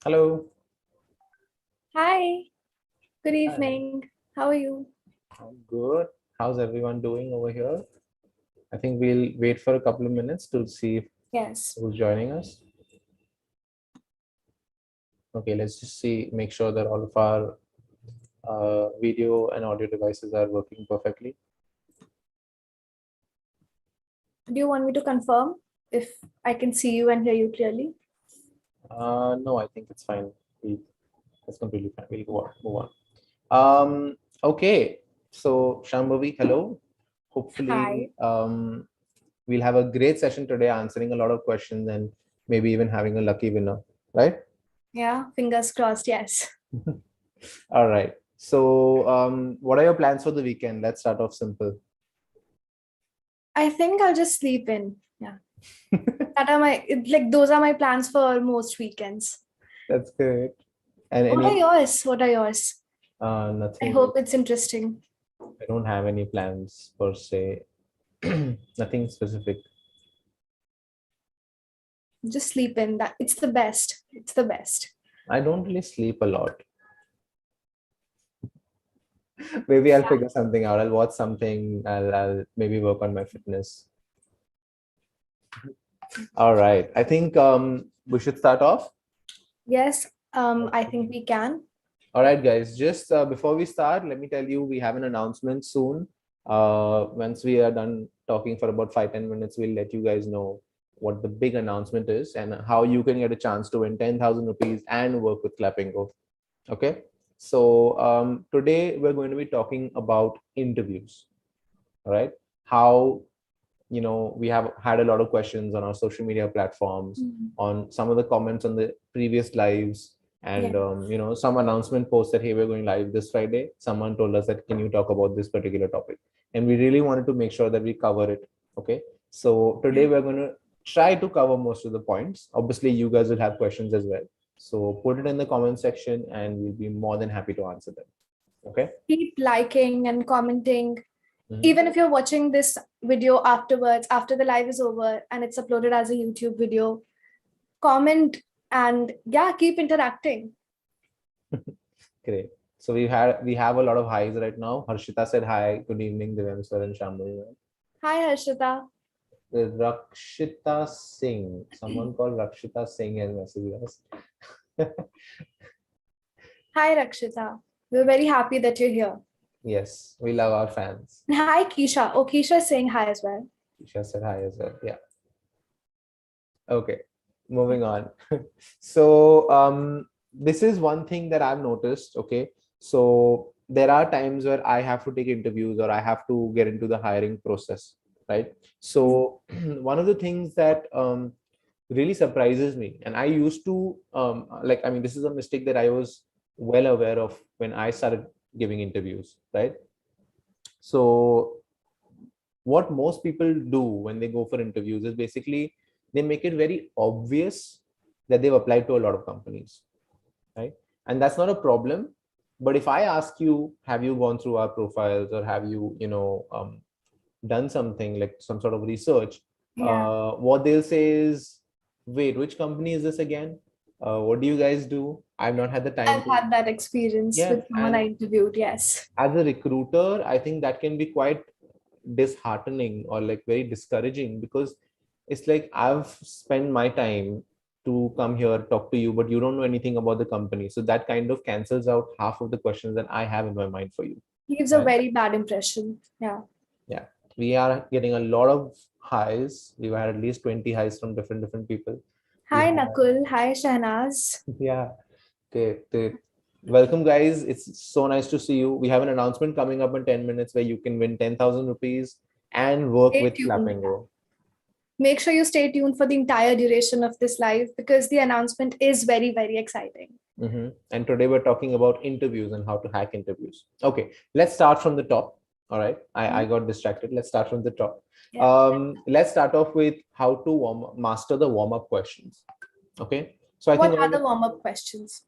Hello. Hi, good Hi. evening. How are you? I'm good. How's everyone doing over here? I think we'll wait for a couple of minutes to see Yes. who's joining us. Okay, let's just see, make sure that all of our video and audio devices are working perfectly. Do you want me to confirm if I can see you and hear you clearly? No, I think it's fine. That's completely fine. We'll go on, move on. Okay, so Shambhavi, hello. Hi. Hopefully, we'll have a great session today, answering a lot of questions and maybe even having a lucky winner, right? Yeah, fingers crossed. Yes. All right. So, what are your plans for the weekend? Let's start off simple. I think I'll just sleep in. Yeah. Those are my plans for most weekends. That's great. And What are any yours? What are yours? I nothing. hope it's interesting. I don't have any plans per se. Nothing specific. Just sleep in. That it's the best. It's the best. I don't really sleep a lot. Maybe I'll figure something out. I'll watch something. I'll maybe work on my fitness. All right. I think we should start off. Yes. I think we can. All right, guys. Just before we start, let me tell you we have an announcement soon. Once we are done talking for about 5-10 minutes, we'll let you guys know what the big announcement is and how you can get a chance to win 10,000 rupees and work with Clappingo. Okay. So today we're going to be talking about interviews. All right. How we have had a lot of questions on our social media platforms, Mhm. on some of the comments on the previous lives, Yeah. and some announcement posts that, hey, we're going live this Friday. Someone told us that, can you talk about this particular topic? And we really wanted to make sure that we cover it. Okay, so today we're going to try to cover most of the points. Obviously you guys will have questions as well, so put it in the comment section and we'll be more than happy to answer them. Okay. Keep liking and commenting. Mhm. Even if you're watching this video afterwards, after the live is over and it's uploaded as a YouTube video, comment and yeah, keep interacting. Great. So we have a lot of highs right now. Harshita said hi. Good evening, Divyam sir and Shambhavi. Hi, Harshita. Rakshita Singh. Someone called Rakshita Singh has messaged us. Hi, Rakshita. We're very happy that you're here. Yes, we love our fans. And hi, Keisha. Oh, Keisha is saying hi as well. Isha said hi as well. Yeah. Okay. Moving on. So this is one thing that I've noticed. Okay. So there are times where I have to take interviews or I have to get into the hiring process, right? So one of the things that really surprises me, and I used to this is a mistake that I was well aware of when I started giving interviews, right? So what most people do when they go for interviews is basically they make it very obvious that they've applied to a lot of companies, right? And that's not a problem. But if I ask you, have you gone through our profiles or have you done something like some sort of research, Yeah, what they'll say is, wait, which company is this again? What do you guys do? I've not had the time I've to. had that experience Yeah. with someone And I interviewed. Yes. as a recruiter, I think that can be quite disheartening or like very discouraging, because it's like I've spent my time to come here talk to you, but you don't know anything about the company, so that kind of cancels out half of the questions that I have in my mind for you, Leaves a right? very bad impression. Yeah. Yeah, we are getting a lot of highs. We've had at least 20 highs from different people. We Hi, had Nakul. Hi, Shahnaz. yeah. Okay. Welcome, guys. It's so nice to see you. We have an announcement coming up in 10 minutes where you can win 10,000 rupees and work Stay with tuned. Clappingo. Make sure you stay tuned for the entire duration of this live because the announcement is very, very exciting. And today we're talking about interviews and how to hack interviews. Okay, let's start from the top. All right, I got distracted. Let's start from the top. Yeah. Let's start off with how to master the warm-up questions. Okay, so I think What are the warm-up questions?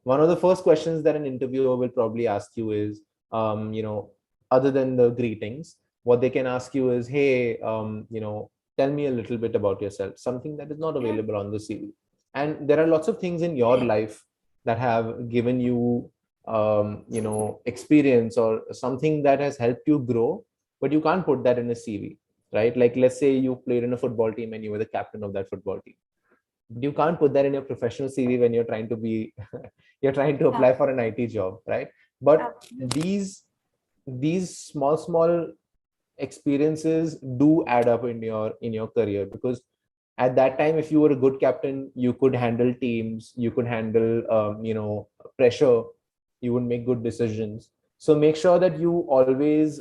one of the first questions that an interviewer will probably ask you is, other than the greetings, what they can ask you is, hey, tell me a little bit about yourself, something that is not Yeah. available on the CV. And there are lots of things in your life that have given you experience or something that has helped you grow, but you can't put that in a CV, right? Like, let's say you played in a football team and you were the captain of that football team. You can't put that in your professional CV when you're trying to be you're trying to apply for an IT job, right? But these small experiences do add up in your career, because at that time, if you were a good captain, you could handle teams, you could handle pressure, you would make good decisions. So make sure that you always,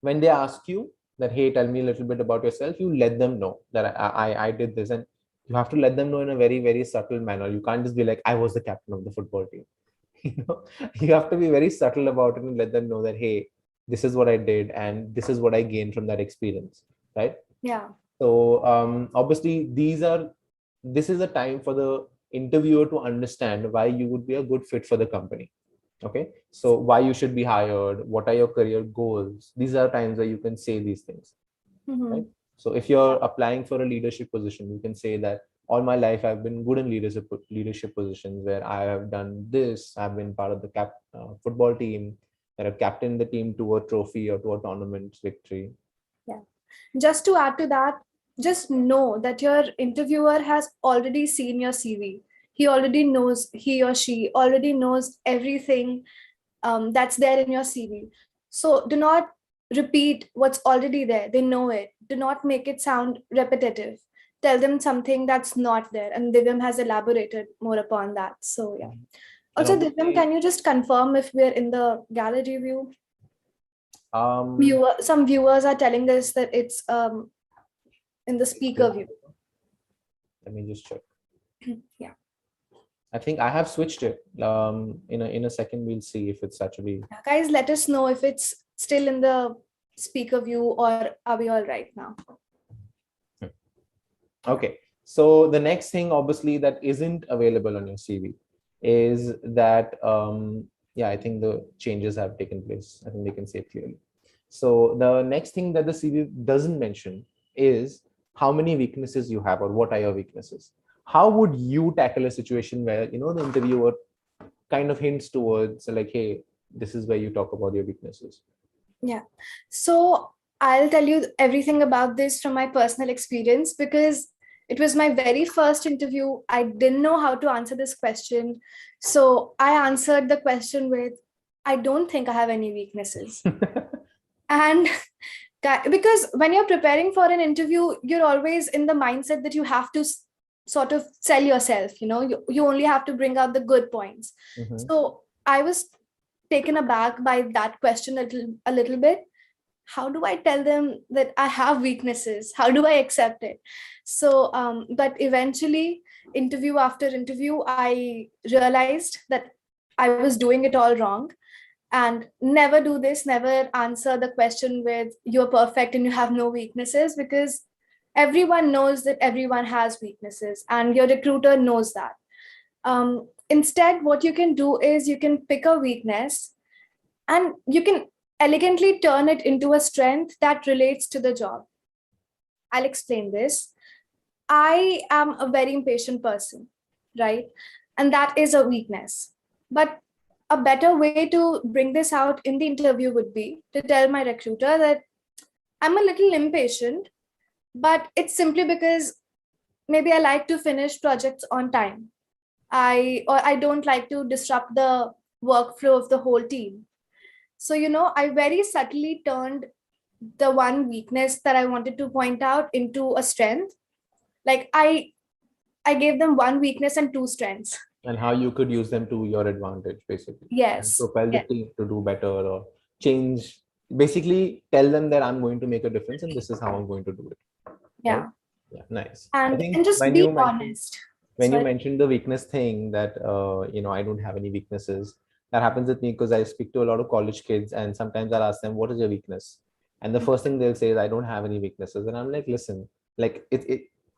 when they ask you that, hey, tell me a little bit about yourself, you let them know that I did this. And you have to let them know in a very, very subtle manner. You can't just be like, I was the captain of the football team. You have to be very subtle about it and let them know that, hey, this is what I did and this is what I gained from that experience, right? Yeah. So obviously this is a time for the interviewer to understand why you would be a good fit for the company. Okay, so why you should be hired, what are your career goals? These are times where you can say these things, right? So if you're applying for a leadership position, you can say that all my life I've been good in leadership positions where I have done this. I've been part of the football team, that I've captained the team to a trophy or to a tournament victory. Yeah. Just to add to that, just know that your interviewer has already seen your CV. He or she already knows everything that's there in your CV. So do not repeat what's already there. They know it. Do not make it sound repetitive. Tell them something that's not there. And Divyam has elaborated more upon that. So yeah. Also, Divyam, can you just confirm if we're in the gallery view? Some viewers are telling us that it's in the speaker view. Let me just check. Yeah. I think I have switched it. In a second, we'll see if it's actually. Yeah, guys, let us know if it's still in the speaker view or are we all right now? Okay. So the next thing, obviously, that isn't available on your CV is that, I think the changes have taken place. I think they can say it clearly. So the next thing that the CV doesn't mention is how many weaknesses you have or what are your weaknesses. How would you tackle a situation where, the interviewer kind of hints towards like, hey, this is where you talk about your weaknesses? Yeah. So I'll tell you everything about this from my personal experience, because it was my very first interview. I didn't know how to answer this question. So I answered the question with, I don't think I have any weaknesses. And because when you're preparing for an interview, you're always in the mindset that you have to sort of sell yourself, you only have to bring out the good points. So I was taken aback by that question a little bit. How do I tell them that I have weaknesses? How do I accept it? So but eventually, interview after interview, I realized that I was doing it all wrong. And never do this, never answer the question with you're perfect and you have no weaknesses, because everyone knows that everyone has weaknesses and your recruiter knows that. Instead, what you can do is you can pick a weakness and you can elegantly turn it into a strength that relates to the job. I'll explain this. I am a very impatient person, right? And that is a weakness. But a better way to bring this out in the interview would be to tell my recruiter that I'm a little impatient, but it's simply because maybe I like to finish projects on time. I don't like to disrupt the workflow of the whole team. So, I very subtly turned the one weakness that I wanted to point out into a strength. Like I gave them one weakness and two strengths. And how you could use them to your advantage, basically. Yes. And propel the team to do better or change. Basically, tell them that I'm going to make a difference and this is how I'm going to do it. Yeah. Right? Yeah, nice. And just be honest. When you mentioned the weakness thing that, I don't have any weaknesses, that happens with me because I speak to a lot of college kids and sometimes I'll ask them, what is your weakness? And the first thing they'll say is, I don't have any weaknesses. And I'm like, listen, like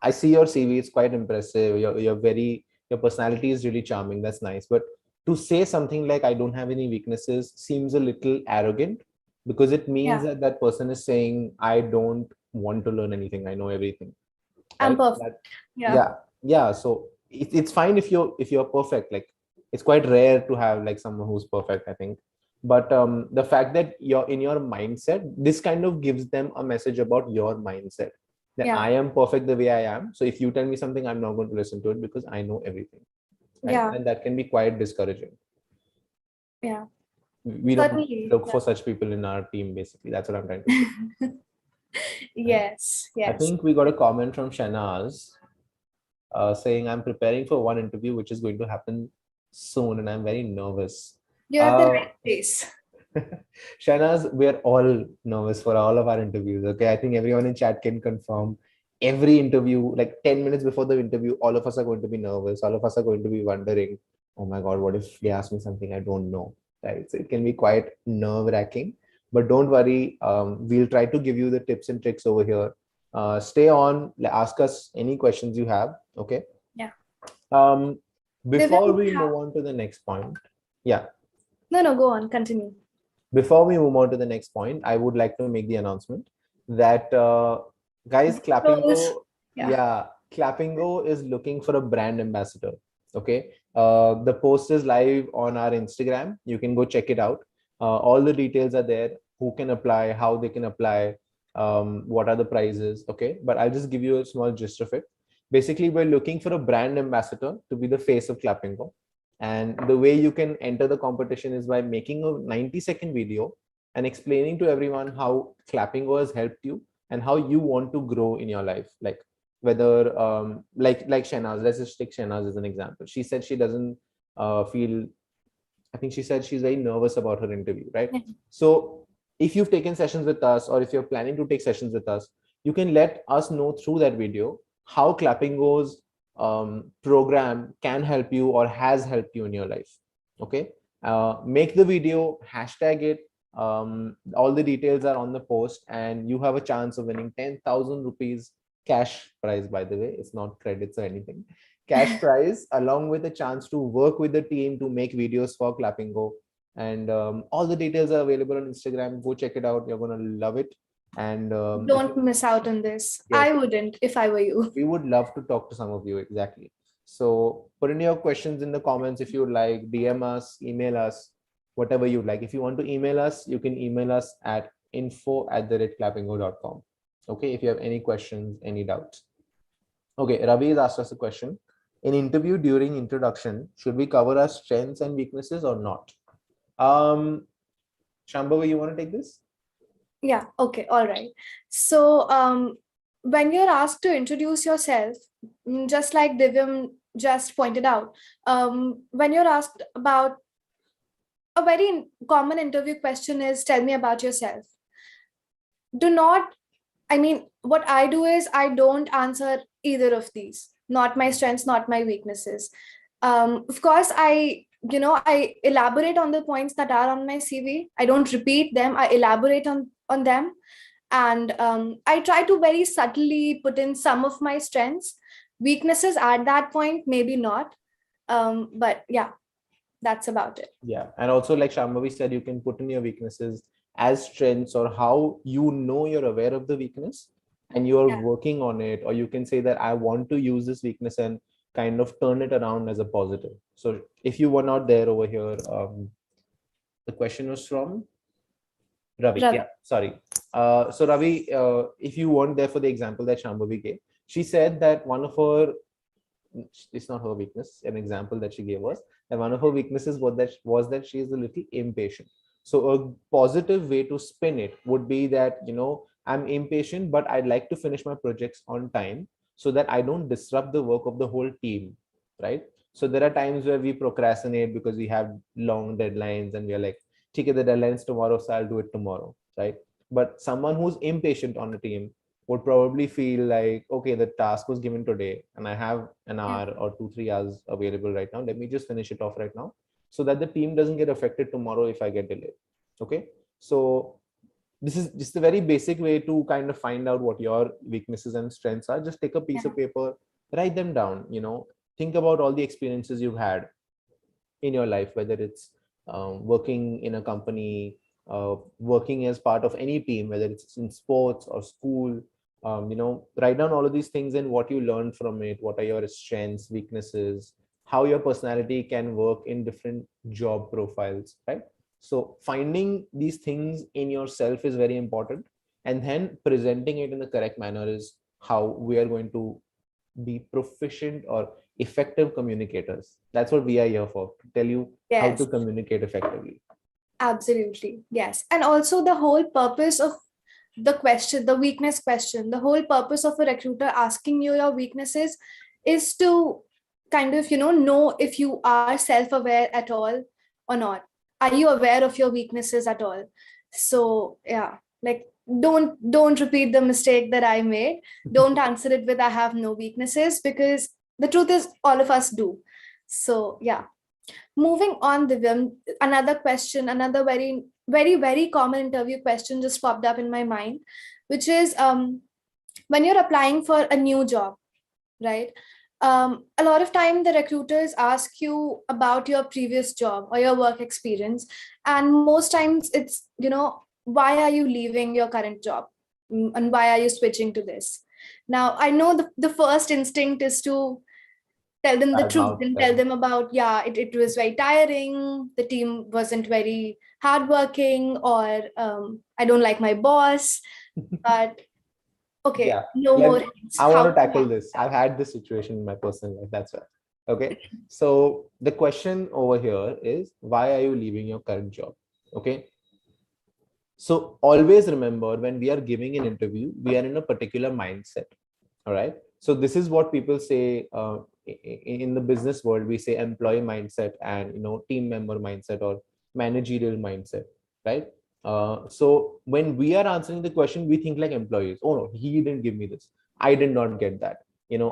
I see your CV, it's quite impressive. Your personality is really charming. That's nice. But to say something like, I don't have any weaknesses seems a little arrogant, because it means that that person is saying, I don't want to learn anything. I know everything. I'm perfect. Yeah. yeah, so it's fine if you're perfect. Like, it's quite rare to have like someone who's perfect, I think. But the fact that you're in your mindset, this kind of gives them a message about your mindset, that Yeah. I am perfect the way I am. So if you tell me something, I'm not going to listen to it because I know everything, right? Yeah. And that can be quite discouraging. Yeah. We don't Certainly. look for such people in our team, basically. That's what I'm trying to say, Yeah. right? Yes. I Yes. think we got a comment from Shanaz saying, I'm preparing for one interview which is going to happen soon and I'm very nervous. You're at the Uh, right place. Shanaz, we're all nervous for all of our interviews. Okay. I think everyone in chat can confirm every interview, like 10 minutes before the interview, all of us are going to be nervous. All of us are going to be wondering, oh my God, what if they ask me something I don't know? Right. So it can be quite nerve wracking, but don't worry. We'll try to give you the tips and tricks over here. Stay on, ask us any questions you have. Okay. Yeah. Um, Divyam, before we we have... move on to the next point, yeah, No, no, go on. Continue. before we move on to the next point, I would like to make the announcement that guys, Close. Clappingo, Yeah. yeah, Clappingo is looking for a brand ambassador. Okay, the post is live on our Instagram. You can go check it out. All the details are there. Who can apply? How they can apply? What are the prizes? Okay, but I'll just give you a small gist of it. Basically, we're looking for a brand ambassador to be the face of Clappingo. And the way you can enter the competition is by making a 90-second video and explaining to everyone how Clappingo has helped you and how you want to grow in your life. Like whether like Shanaz, let's just take Shanaz as an example. She said she doesn't feel, I think she said she's very nervous about her interview, right? Yeah. So if you've taken sessions with us or if you're planning to take sessions with us, you can let us know through that video how Clappingo's program can help you or has helped you in your life. Okay. Make the video, hashtag it. All the details are on the post, and you have a chance of winning 10,000 rupees cash prize, by the way. It's not credits or anything. Cash prize, along with a chance to work with the team to make videos for Clappingo. And all the details are available on Instagram. Go check it out. You're gonna love it. And if Don't miss out on this. yes, I wouldn't if I were you. we would love to talk to some of you, exactly. So put in your questions in the comments if you like. DM us, email us, whatever you like. If you want to email us, you can email us at info@clappingo.com. Okay, if you have any questions, any doubts. Okay, Ravi has asked us a question. In interview during introduction, should we cover our strengths and weaknesses or not? Shambhavi, you want to take this? Yeah. Okay. All right. So, when you're asked to introduce yourself, just like Divyam just pointed out, when you're asked about, a very common interview question is, tell me about yourself. Do not, I mean, what I do is I don't answer either of these, not my strengths, not my weaknesses. Of course, I elaborate on the points that are on my CV. I don't repeat them. I elaborate on them, and I try to very subtly put in some of my strengths. Weaknesses at that point, maybe not. But yeah, that's about it. Yeah, and also like Shambhavi said, you can put in your weaknesses as strengths or how you know you're aware of the weakness and you're Yeah. working on it, or you can say that I want to use this weakness and kind of turn it around as a positive. So if you were not there over here, the question was from Ravi. Ravi. Yeah, sorry. So Ravi, if you weren't there for the example that Shambhavi gave, she said that one of her, it's not her weakness, an example that she gave us, and one of her weaknesses was that she is a little impatient. So a positive way to spin it would be that, I'm impatient, but I'd like to finish my projects on time so that I don't disrupt the work of the whole team, right? So there are times where we procrastinate because we have long deadlines and we're like, take the deadlines tomorrow, so I'll do it tomorrow, right? But someone who's impatient on the team would probably feel like, okay, the task was given today and I have an Yeah. hour or 2 3 hours available right now. Let me just finish it off right now so that the team doesn't get affected tomorrow if I get delayed. Okay. So this is just a very basic way to kind of find out what your weaknesses and strengths are. Just take a piece Yeah. of paper, write them down, think about all the experiences you've had in your life, whether it's working in a company, working as part of any team, whether it's in sports or school, write down all of these things and what you learned from it. What are your strengths, weaknesses, how your personality can work in different job profiles, right? So finding these things in yourself is very important, and then presenting it in the correct manner is how we are going to be proficient or effective communicators. That's what we are here for, to tell you how to Yes, communicate effectively. absolutely. Yes. And also the whole purpose of the question, the weakness question, the whole purpose of a recruiter asking you your weaknesses is to kind of, know if you are self-aware at all or not. Are you aware of your weaknesses at all? So yeah, like don't repeat the mistake that I made. Don't answer it with I have no weaknesses, because the truth is all of us do. So yeah. Moving on, Divyam, another question, another very, very, very common interview question just popped up in my mind, which is when you're applying for a new job, right? A lot of time the recruiters ask you about your previous job or your work experience, and most times it's, why are you leaving your current job? And why are you switching to this? Now I know the first instinct is to tell them the Bad truth mouth and tell them. them about, yeah, it was very tiring, the team wasn't very hardworking, or I don't like my boss. But okay, Yeah, no more hints. I How want to to tackle handle this. I've that? had this situation in my personal life, that's why. Okay, so the question over here is, why are you leaving your current job? Okay, so always remember, when we are giving an interview, we are in a particular mindset. All right, so this is what people say, in the business world we say employee mindset and team member mindset or managerial mindset, right? So when we are answering the question, we think like employees. Oh no, he didn't give me this, I did not get that,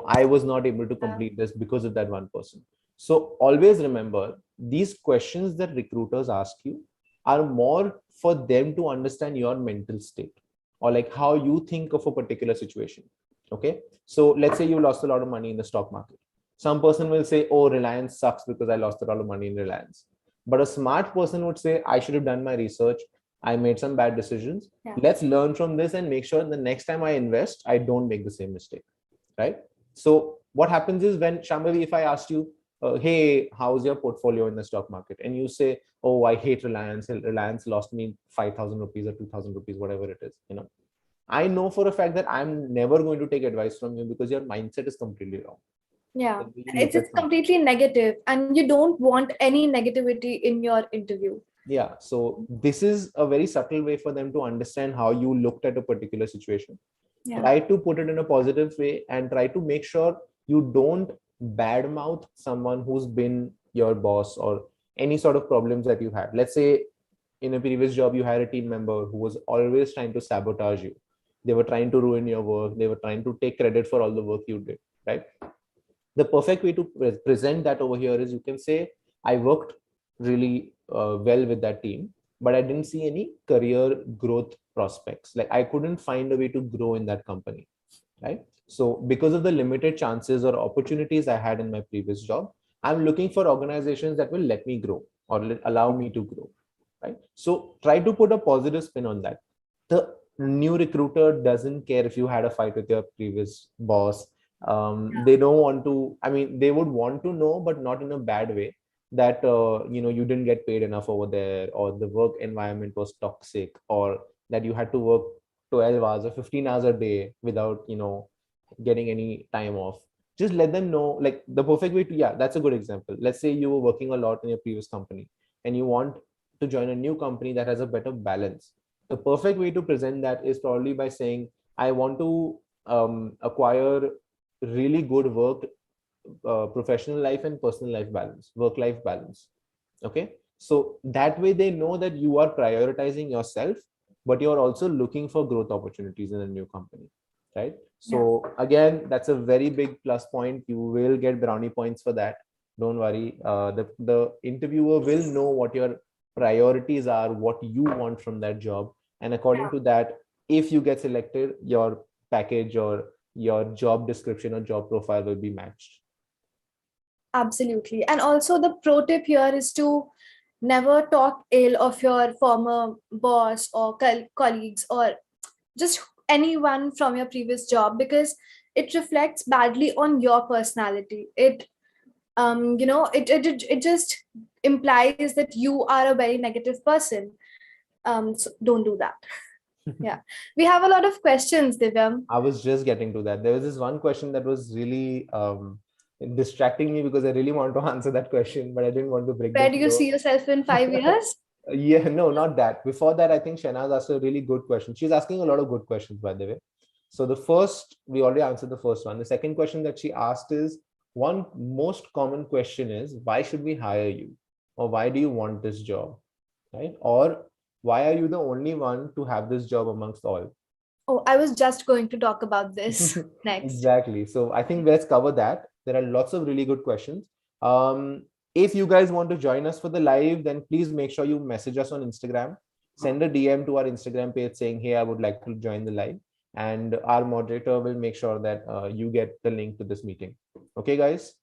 I was not able to Yeah. complete this because of that one person. So always remember, these questions that recruiters ask you are more for them to understand your mental state, or like how you think of a particular situation. Okay, so let's say you lost a lot of money in the stock market. Some person will say, oh, Reliance sucks because I lost a lot of money in Reliance. But a smart person would say, I should have done my research, I made some bad decisions, Yeah. let's learn from this and make sure the next time I invest I don't make the same mistake, right? So what happens is, when Shambhavi, if I asked you, hey, how's your portfolio in the stock market, and you say, oh, I hate Reliance, Reliance lost me 5,000 rupees or 2,000 rupees, whatever it is, I know for a fact that I'm never going to take advice from you, because your mindset is completely wrong. Yeah, The way you it's look at it's something. completely negative, and you don't want any negativity in your interview. Yeah, so this is a very subtle way for them to understand how you looked at a particular situation. Yeah. Try to put it in a positive way, and try to make sure you don't badmouth someone who's been your boss, or any sort of problems that you had. Let's say in a previous job you had a team member who was always trying to sabotage you. They were trying to ruin your work, they were trying to take credit for all the work you did, right? The perfect way to present that over here is, you can say, I worked really well with that team, but I didn't see any career growth prospects, like I couldn't find a way to grow in that company, right? So because of the limited chances or opportunities I had in my previous job, I'm looking for organizations that will let me grow, or allow me to grow, right? So try to put a positive spin on that. The new recruiter doesn't care if you had a fight with your previous boss. They don't want to, I mean, they would want to know, but not in a bad way, that you didn't get paid enough over there, or the work environment was toxic, or that you had to work 12 hours or 15 hours a day without getting any time off. Just let them know, like, the perfect way to, yeah, that's a good example. Let's say you were working a lot in your previous company, and you want to join a new company that has a better balance. The perfect way to present that is probably by saying, I want to acquire really good work, professional life and personal life balance, work life balance. Okay, so that way they know that you are prioritizing yourself, but you're also looking for growth opportunities in a new company, right? Yeah. So again, that's a very big plus point. You will get brownie points for that. Don't worry. The interviewer will know what your priorities are, what you want from that job, and according to that, if you get selected, your package or your job description or job profile will be matched. Absolutely. And also, the pro tip here is to never talk ill of your former boss or colleagues, or just anyone from your previous job, because it reflects badly on your personality. It just implies that you are a very negative person. So don't do that. Yeah, we have a lot of questions, Divyam. I was just getting to that. There was this one question that was really distracting me because I really wanted to answer that question, but I didn't want to break the Where do you flow. see yourself in 5 years? Yeah, no, not that. Before that, I think Shanaz asked a really good question. She's asking a lot of good questions, by the way. So the first, we already answered the first one. The second question that she asked is, one most common question is, why should we hire you? Or why do you want this job? Right? Or why are you the only one to have this job amongst all? Oh, I was just going to talk about this next. Exactly. So I think let's cover that. There are lots of really good questions. If you guys want to join us for the live, then please make sure you message us on Instagram. Send a DM to our Instagram page saying, hey, I would like to join the live. And our moderator will make sure that you get the link to this meeting. Okay, guys?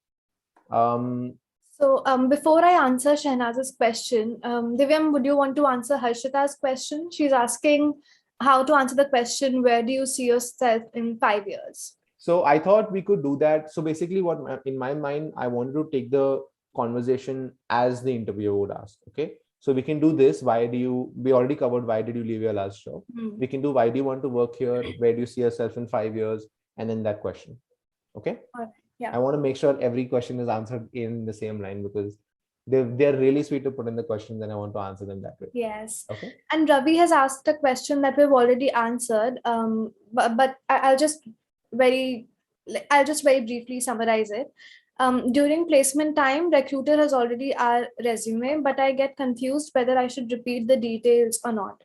Before I answer Shehnaz's question, Divyam, would you want to answer Harshita's question? She's asking how to answer the question, where do you see yourself in 5 years? So I thought we could do that. So basically in my mind, I wanted to take the conversation as the interviewer would ask. Okay. So we can do this. We already covered why did you leave your last job? We can do why do you want to work here? Where do you see yourself in 5 years? And then that question. Okay. All right. Yeah. I want to make sure every question is answered in the same line because they're really sweet to put in the questions and I want to answer them that way. Yes. Okay. And Ravi has asked a question that we've already answered. But I'll just very briefly summarize it. During placement time, recruiter has already our resume, but I get confused whether I should repeat the details or not.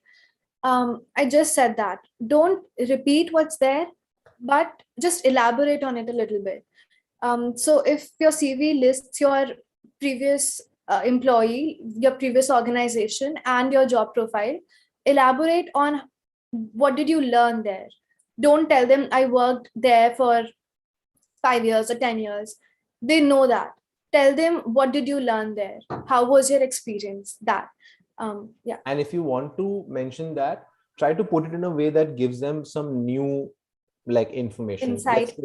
I just said that. Don't repeat what's there, but just elaborate on it a little bit. So if your CV lists your previous employee, your previous organization, and your job profile, elaborate on what did you learn there. Don't tell them I worked there for 5 years or 10 years. They know that. Tell them what did you learn there? How was your experience? That. Yeah. And if you want to mention that, try to put it in a way that gives them some new like information. Insight.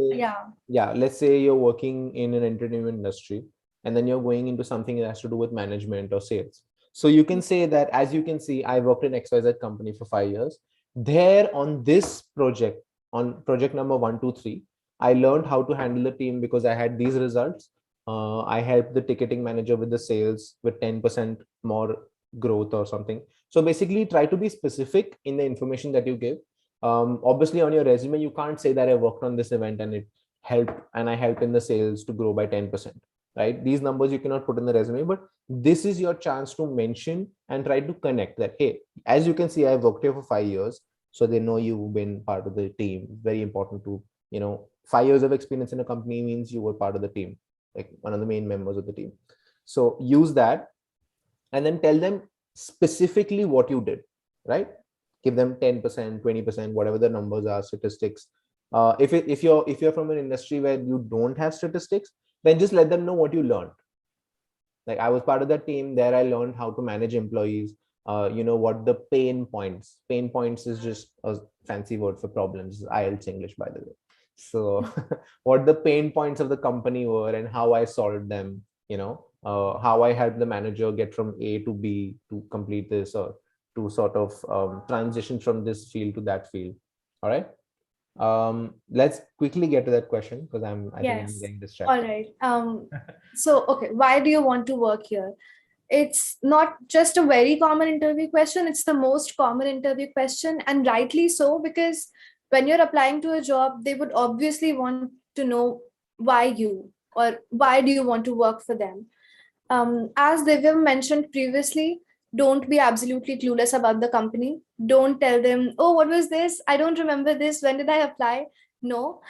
Let's say you're working in an entertainment industry and then you're going into something that has to do with management or sales. So you can say that, as you can see, I worked in XYZ company for 5 years. There on this project, on project number 123, I learned how to handle the team because I had these results. I helped the ticketing manager with the sales with 10% more growth or something. So basically try to be specific in the information that you give. Obviously on your resume, you can't say that I worked on this event and it helped and I helped in the sales to grow by 10%, right? These numbers you cannot put in the resume, but this is your chance to mention and try to connect that, hey, as you can see, I've worked here for 5 years. So they know you've been part of the team. Very important to, 5 years of experience in a company means you were part of the team, like one of the main members of the team. So use that and then tell them specifically what you did, right? Give them 10%, 20%, whatever the numbers are, statistics. If you're from an industry where you don't have statistics, then just let them know what you learned. Like I was part of that team there. I learned how to manage employees. What the pain points is just a fancy word for problems. IELTS English, by the way. So what the pain points of the company were and how I solved them, how I helped the manager get from A to B to complete this or to sort of transition from this field to that field. All right. Let's quickly get to that question because I think I'm getting distracted. All right. So, okay, why do you want to work here? It's not just a very common interview question. It's the most common interview question, and rightly so, because when you're applying to a job, they would obviously want to know why you, or why do you want to work for them. As Divyam mentioned previously, don't be absolutely clueless about the company. Don't tell them, oh, what was this? I don't remember this. When did I apply? No.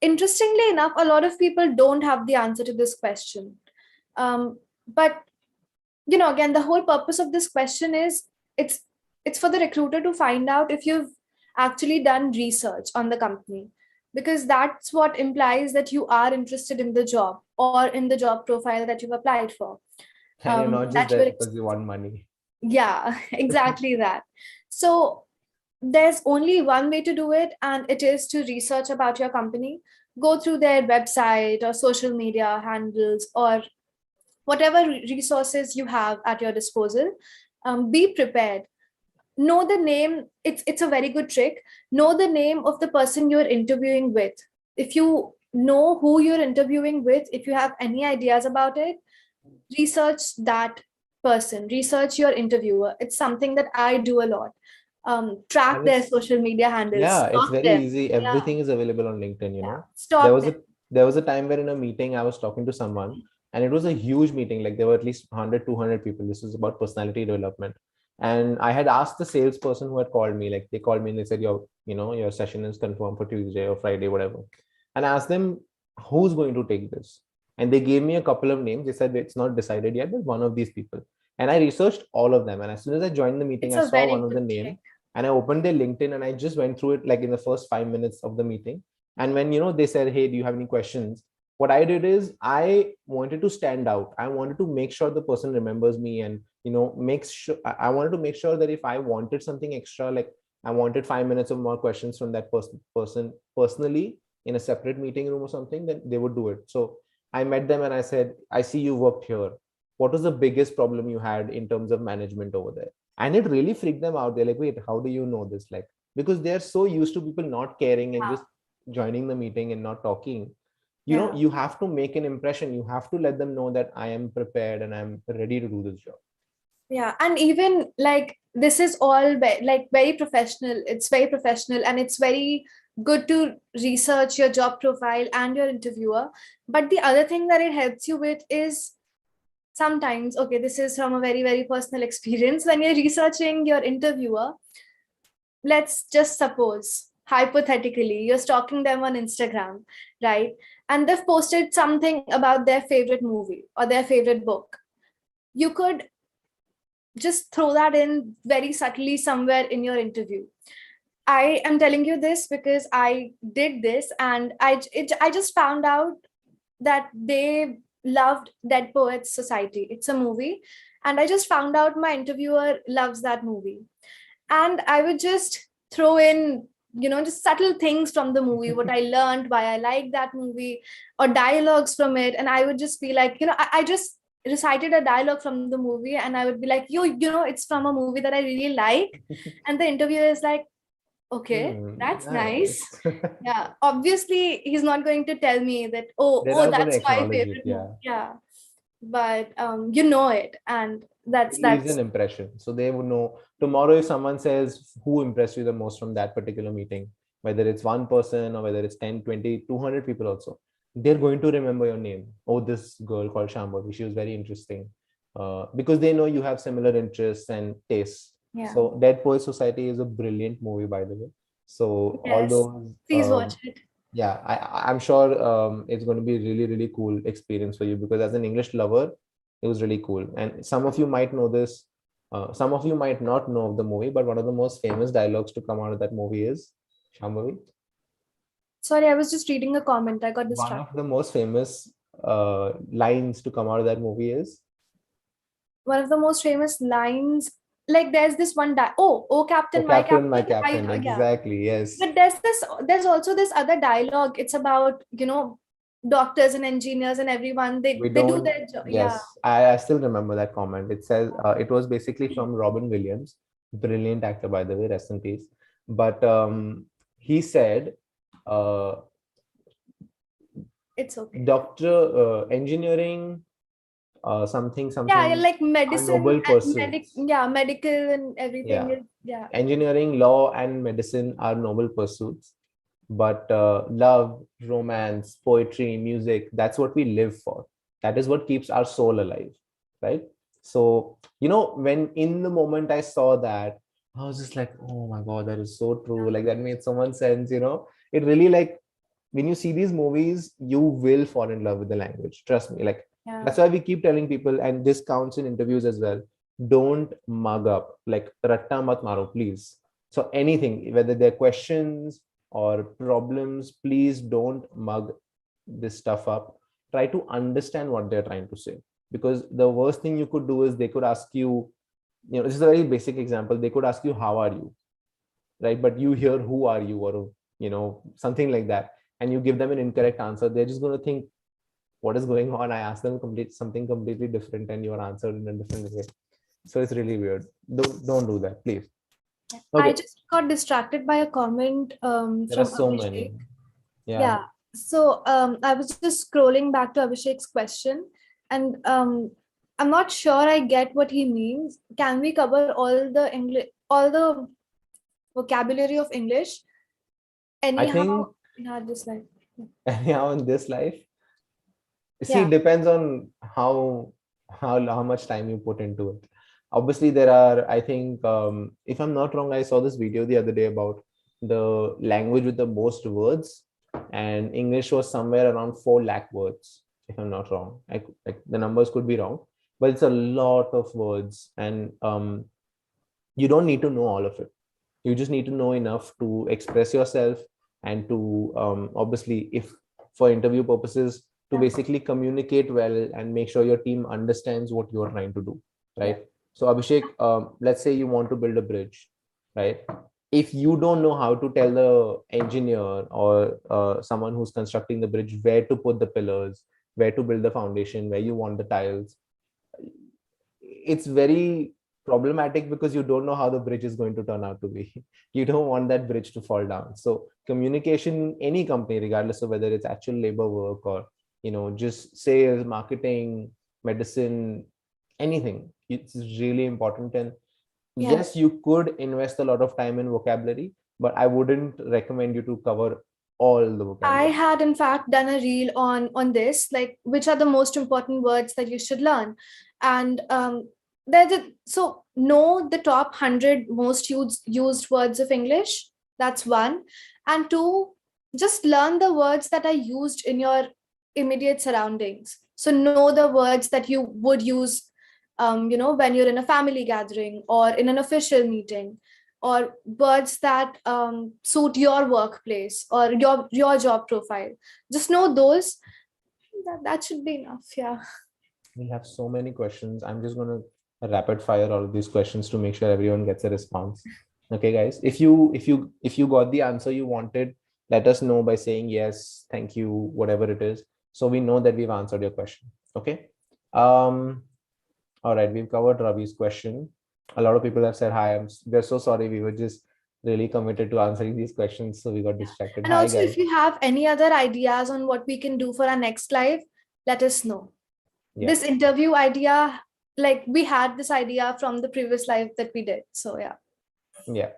Interestingly enough, a lot of people don't have the answer to this question. But again, the whole purpose of this question is it's for the recruiter to find out if you've actually done research on the company, because that's what implies that you are interested in the job or in the job profile that you've applied for. And you're not just there because you want money. Yeah, exactly that. So there's only one way to do it, and it is to research about your company. Go through their website or social media handles or whatever resources you have at your disposal. Be prepared. Know the name. It's a very good trick. Know the name of the person you're interviewing with. If you know who you're interviewing with, if you have any ideas about it, research that person, research your interviewer. It's something that I do a lot. Track And their it's, social media handles, yeah, it's stalk very them. easy. Yeah, Everything is available on LinkedIn, yeah, There stalk was them. a time where in a meeting I was talking to someone, and it was a huge meeting. Like there were at least 100, 200 people. This was about personality development. And I had asked the salesperson who had called me, like they called me and they said, your session is confirmed for Tuesday or Friday, whatever. And I asked them, who's going to take this? And they gave me a couple of names. They said it's not decided yet, but one of these people. And I researched all of them. And as soon as I joined the meeting, It's I a saw very one of the good trick. name and I opened their LinkedIn and I just went through it like in the first 5 minutes of the meeting. And when they said, "Hey, do you have any questions?" What I did is I wanted to stand out. I wanted to make sure the person remembers me, and makes sure I wanted to make sure that if I wanted something extra, like I wanted 5 minutes of more questions from that person personally in a separate meeting room or something, then they would do it. So I met them and I said, "I see you worked here. What was the biggest problem you had in terms of management over there?" And it really freaked them out. They're like, "Wait, how do you know this?" Like, because they're so used to people not caring and Yeah, just joining the meeting and not talking. yeah, You have to make an impression. You have to let them know that I am prepared and I'm ready to do this job. yeah. And even like this is all like very professional. It's very professional, and it's very good to research your job profile and your interviewer. But the other thing that it helps you with is sometimes, okay, this is from a very, very personal experience. When you're researching your interviewer, let's just suppose, hypothetically, you're stalking them on Instagram, right? And they've posted something about their favorite movie or their favorite book. You could just throw that in very subtly somewhere in your interview. I am telling you this because I did this, and I just found out that they loved Dead Poets Society. It's a movie. And I just found out my interviewer loves that movie. And I would just throw in, just subtle things from the movie, what I learned, why I like that movie, or dialogues from it. And I would just be like, I just recited a dialogue from the movie, and I would be like, it's from a movie that I really like. And the interviewer is like, okay, that's nice. Nice. Yeah, obviously he's not going to tell me that, oh, They're oh, not going to that's my acknowledge it. favorite movie. Yeah. Yeah, but you know it, and It that's leaves an that's impression. So they would know tomorrow if someone says who impressed you the most from that particular meeting, whether it's one person or whether it's 10, 20, 200 people also, they're going to remember your name. Oh, this girl called Shambhavi, she was very interesting. Because they know you have similar interests and tastes. yeah. So Dead Poet Society is a brilliant movie, by the way. So all Yes, those, please watch it. yeah, I'm sure it's going to be a really, really cool experience for you, because as an English lover, it was really cool. And some of you might know this, some of you might not know of the movie, but one of the most famous dialogues to come out of that movie is Shambhavi. Sorry, I was just reading a comment. I got One of distracted. the most famous lines to come out of that movie is, One of the most famous lines, like there's this one oh "Oh, Captain, my Captain, my Captain." Captain." Yeah. Exactly. Yes. But there's also this other dialogue. It's about, doctors and engineers and everyone. They We they do don't. their job. Yeah. Yes, I still remember that comment. It says it was basically from Robin Williams, brilliant actor, by the way, rest in peace. But he said, uh, It's okay. "Doctor, engineering, something Yeah, yeah, something like are medicine noble and pursuits." medical and everything Yeah, is, yeah. engineering, law, and medicine are noble pursuits, but love, romance, poetry, music, that's what we live for. That is what keeps our soul alive, right? So, when in the moment I saw that, I was just like, oh my God, that is so true. Like that made so much sense. It really, like, when you see these movies, you will fall in love with the language. Trust me. Like, Yeah. that's why we keep telling people, and this counts in interviews as well. Don't mug up. Like, ratta mat maro, please. So anything, whether they're questions or problems, please don't mug this stuff up. Try to understand what they're trying to say. Because the worst thing you could do is they could ask you, this is a very basic example. They could ask you, how are you? right? But you hear who are you, or something like that, and you give them an incorrect answer, they're just going to think, what is going on? I asked them something completely different, and you are answered in a different way. So it's really weird. Don't do that, please. I Okay. just got distracted by a comment There are from so Abhishek. many. Yeah. Yeah. So I was just scrolling back to Abhishek's question, and I'm not sure I get what he means. Can we cover all the vocabulary of English I think anyhow in our this life? anyhow in this life, see, it Yeah. depends on how much time you put into it. Obviously, there are, I think, if I'm not wrong, I saw this video the other day about the language with the most words, and English was somewhere around 4 lakh words, if I'm not wrong. Like the numbers could be wrong, but it's a lot of words, and you don't need to know all of it. You just need to know enough to express yourself, and to obviously, if for interview purposes, to Yeah. basically communicate well and make sure your team understands what you're trying to do, Yeah. right? So Abhishek, let's say you want to build a bridge, right? If you don't know how to tell the engineer or someone who's constructing the bridge where to put the pillars, where to build the foundation, where you want the tiles, it's very problematic, because you don't know how the bridge is going to turn out to be. You don't want that bridge to fall down. So communication, any company, regardless of whether it's actual labor work or just sales, marketing, medicine, anything, it's really important. And Yeah. yes, you could invest a lot of time in vocabulary, but I wouldn't recommend you to cover all the I vocabulary. had in fact done a reel on this, like which are the most important words that you should learn, and so know the top 100 most used words of English. That's one, and two, just learn the words that are used in your immediate surroundings. So know the words that you would use, when you're in a family gathering or in an official meeting, or words that suit your workplace or your job profile. Just know those. That should be enough. Yeah. We have so many questions. I'm just going to rapid fire all of these questions to make sure everyone gets a response. Okay, guys. If you got the answer you wanted, let us know by saying yes, thank you, whatever it is, so we know that we've answered your question. Okay. All right. We've covered Ravi's question. A lot of people have said hi. We're so sorry. We were just really committed to answering these questions, so we got distracted. And Hi, also, guys. if you have any other ideas on what we can do for our next live, let us know. Yeah. This interview idea, like we had this idea from the previous live that we did. So yeah. Yeah.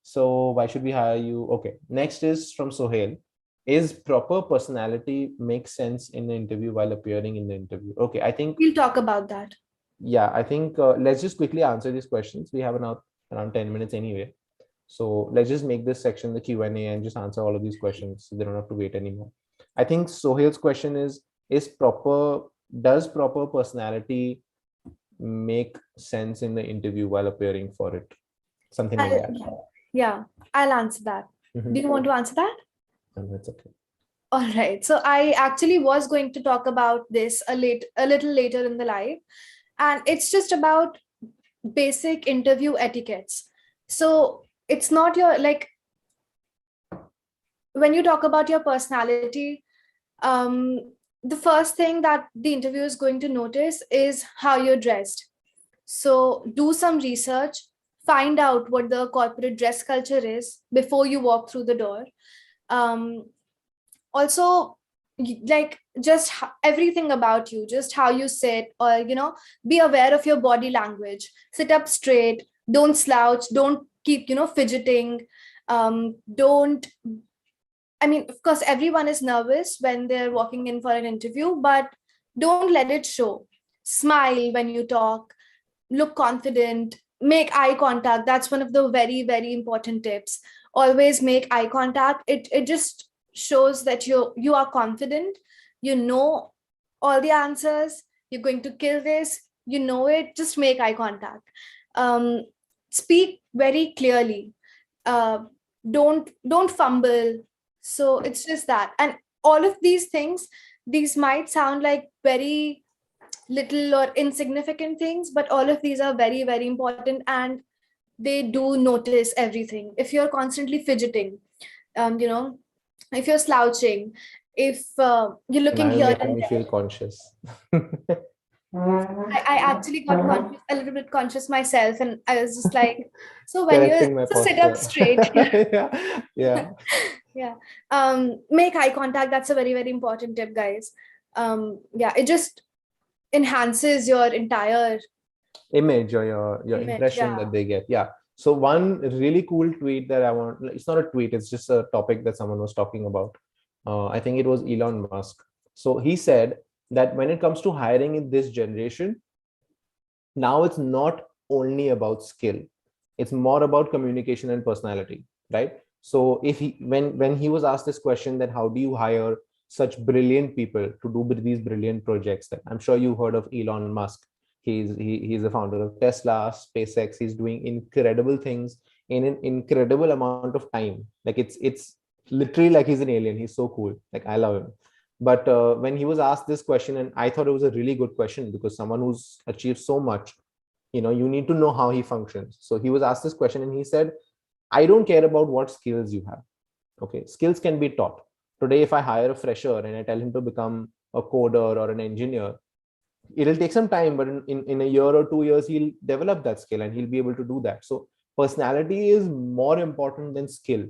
So why should we hire you? Okay. Next is from Sohail. Is proper personality make sense in the interview while appearing in the interview? Okay. I think, We'll talk about that. yeah, I think let's just quickly answer these questions. We have around 10 minutes anyway. So let's just make this section the Q&A and just answer all of these questions, so they don't have to wait anymore. I think Sohail's question is does proper personality make sense in the interview while appearing for it? Something like that. Yeah, I'll answer that. Do you want to answer that? That's okay. All right. So I actually was going to talk about this a little later in the live, and it's just about basic interview etiquettes. So it's not your, like, when you talk about your personality, um, the first thing that the interviewer is going to notice is how you're dressed. So do some research, find out what the corporate dress culture is before you walk through the door. Um, Also, like, just everything about you, just how you sit, or be aware of your body language. Sit up straight, don't slouch, don't keep fidgeting. Don't I mean, of course, everyone is nervous when they're walking in for an interview, but don't let it show. Smile when you talk, look confident, make eye contact. That's one of the very, very important tips. Always make eye contact. It just shows that you are confident, you know all the answers, you're going to kill this, you know it. Just make eye contact. Um, Speak very clearly. Uh, don't fumble. So it's just that. And all of these things, these might sound like very little or insignificant things, but all of these are very, very important. And they do notice everything. If you're constantly fidgeting, you know, if you're slouching, if you're looking Now you're here making and me there. feel conscious. I actually got conscious, a little bit conscious myself, and I was just like, so when you're, Correcting my so sit up posture. straight. Yeah. Yeah, yeah. Yeah. Make eye contact. That's a very, very important tip, guys. Yeah, it just enhances your entire Image or your image. impression Yeah. that they get. Yeah. So one really cool tweet that I want, it's not a tweet, it's just a topic that someone was talking about. I think it was Elon Musk. So he said that when it comes to hiring in this generation, now it's not only about skill, it's more about communication and personality, right? So if he, when he was asked this question, that how do you hire such brilliant people to do these brilliant projects, that I'm sure you heard of Elon Musk. He's the founder of Tesla, SpaceX. He's doing incredible things in an incredible amount of time. Like it's literally like he's an alien. He's so cool. Like I love him. But when he was asked this question, and I thought it was a really good question, because someone who's achieved so much, you need to know how he functions. So he was asked this question and he said, I don't care about what skills you have. Okay, skills can be taught. Today if I hire a fresher and I tell him to become a coder or an engineer, it'll take some time, but in a year or 2 years he'll develop that skill and he'll be able to do that. So personality is more important than skill.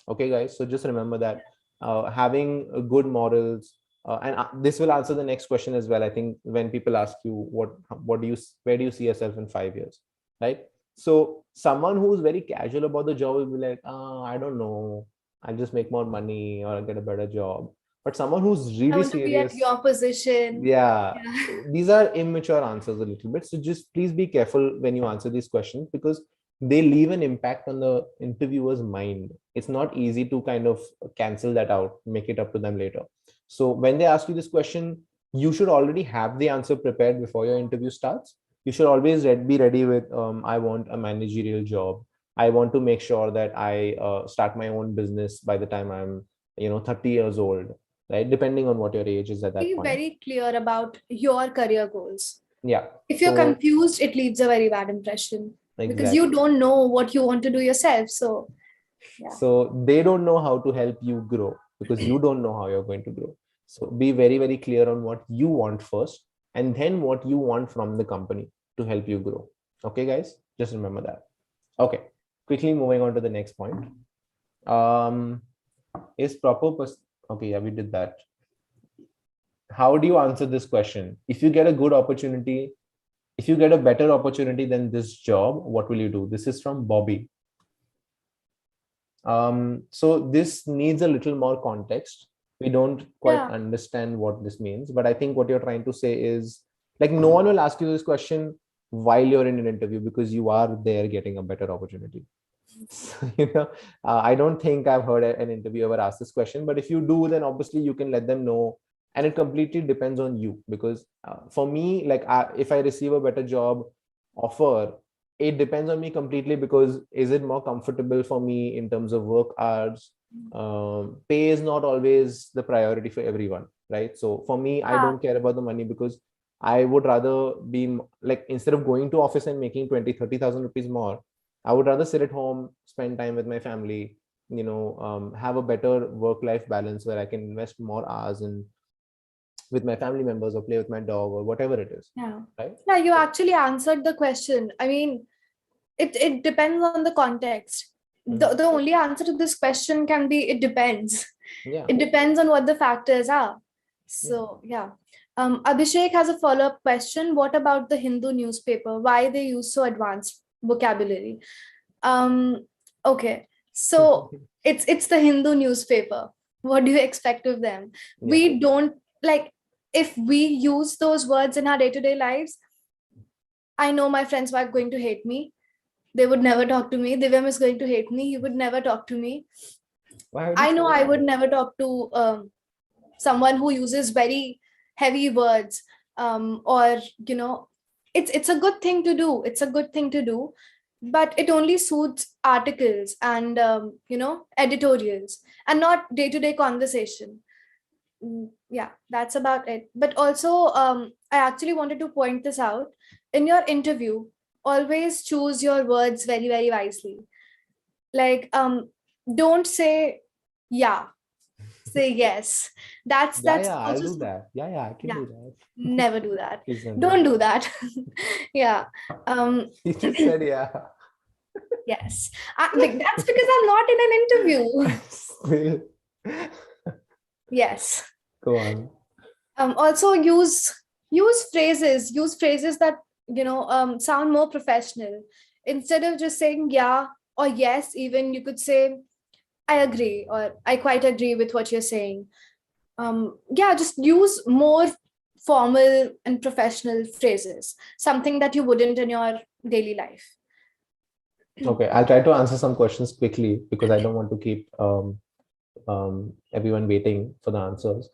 Okay guys, so just remember that. Having good morals, and this will answer the next question as well. I think when people ask you what do you, where do you see yourself in 5 years, right? So someone who's very casual about the job will be like, I don't know, I'll just make more money or I'll get a better job. But someone who's I really want to be at serious, your position. yeah, Yeah. these are immature answers a little bit. So just please be careful when you answer these questions, because they leave an impact on the interviewer's mind. It's not easy to kind of cancel that out, make it up to them later. So when they ask you this question, you should already have the answer prepared before your interview starts. You should always be ready with, I want a managerial job. I want to make sure that I start my own business by the time I'm 30 years old, right? Depending on what your age is at that Be point. very clear about your career goals. Yeah. If you're So confused, it leaves a very bad impression because you exactly. don't know what you want to do yourself. So, yeah. So they don't know how to help you grow, because you don't know how you're going to grow. So be very, very clear on what you want first, and then what you want from the company to help you grow. Okay, guys, just remember that. Okay, quickly moving on to the next point. Um, is proper okay, yeah, we did that. How do you answer this question? If you get a good opportunity, if you get a better opportunity than this job, what will you do? This is from Bobby. So this needs a little more context. We don't quite Yeah. understand what this means, but I think what you're trying to say is, like, no one will ask you this question while you're in an interview, because you are there getting a better opportunity. So, I don't think I've heard an interview ever ask this question, but if you do, then obviously you can let them know. And it completely depends on you, because for me, like, if I receive a better job offer, it depends on me completely, because is it more comfortable for me in terms of work hours? Pay is not always the priority for everyone, right? So for me, I Yeah. don't care about the money, because I would rather be like, instead of going to office and making 20-30,000 rupees more, I would rather sit at home, spend time with my family, have a better work-life balance where I can invest more hours in with my family members, or play with my dog, or whatever it is, Yeah. right? Yeah. You So, actually answered the question. I mean, it depends on the context. mhm. The only answer to this question can be it depends. Yeah, It depends on what the factors are. yeah. So, yeah. Abhishek has a follow-up question. What about the Hindu newspaper? Why they use so advanced vocabulary? Um, okay. So it's the Hindu newspaper. What do you expect of them? Yeah, We don't like if we use those words in our day-to-day lives. I know my friends were going to hate me. They would never talk to me. Divyam is going to hate me. He would never talk to me. why would you I know say I would that? never talk to someone who uses very heavy words, or it's a good thing to do. It's a good thing to do, but it only suits articles and editorials and not day-to-day conversation. Yeah, that's about it. But also, I actually wanted to point this out. In your interview always choose your words very, very wisely. Like, don't say yeah, say yes. That's I'll also do that. Yeah, I can yeah. do that. Never do that. Please don't do Don't that. do that. Yeah. You just said yeah. Yes. That's because I'm not in an interview. Still, Yes. go on. Also use phrases that sound more professional. Instead of just saying yeah or yes, even you could say I agree or I quite agree with what you're saying. Yeah, just use more formal and professional phrases, something that you wouldn't in your daily life. Okay, I'll try to answer some questions quickly because I don't want to keep everyone waiting for the answers.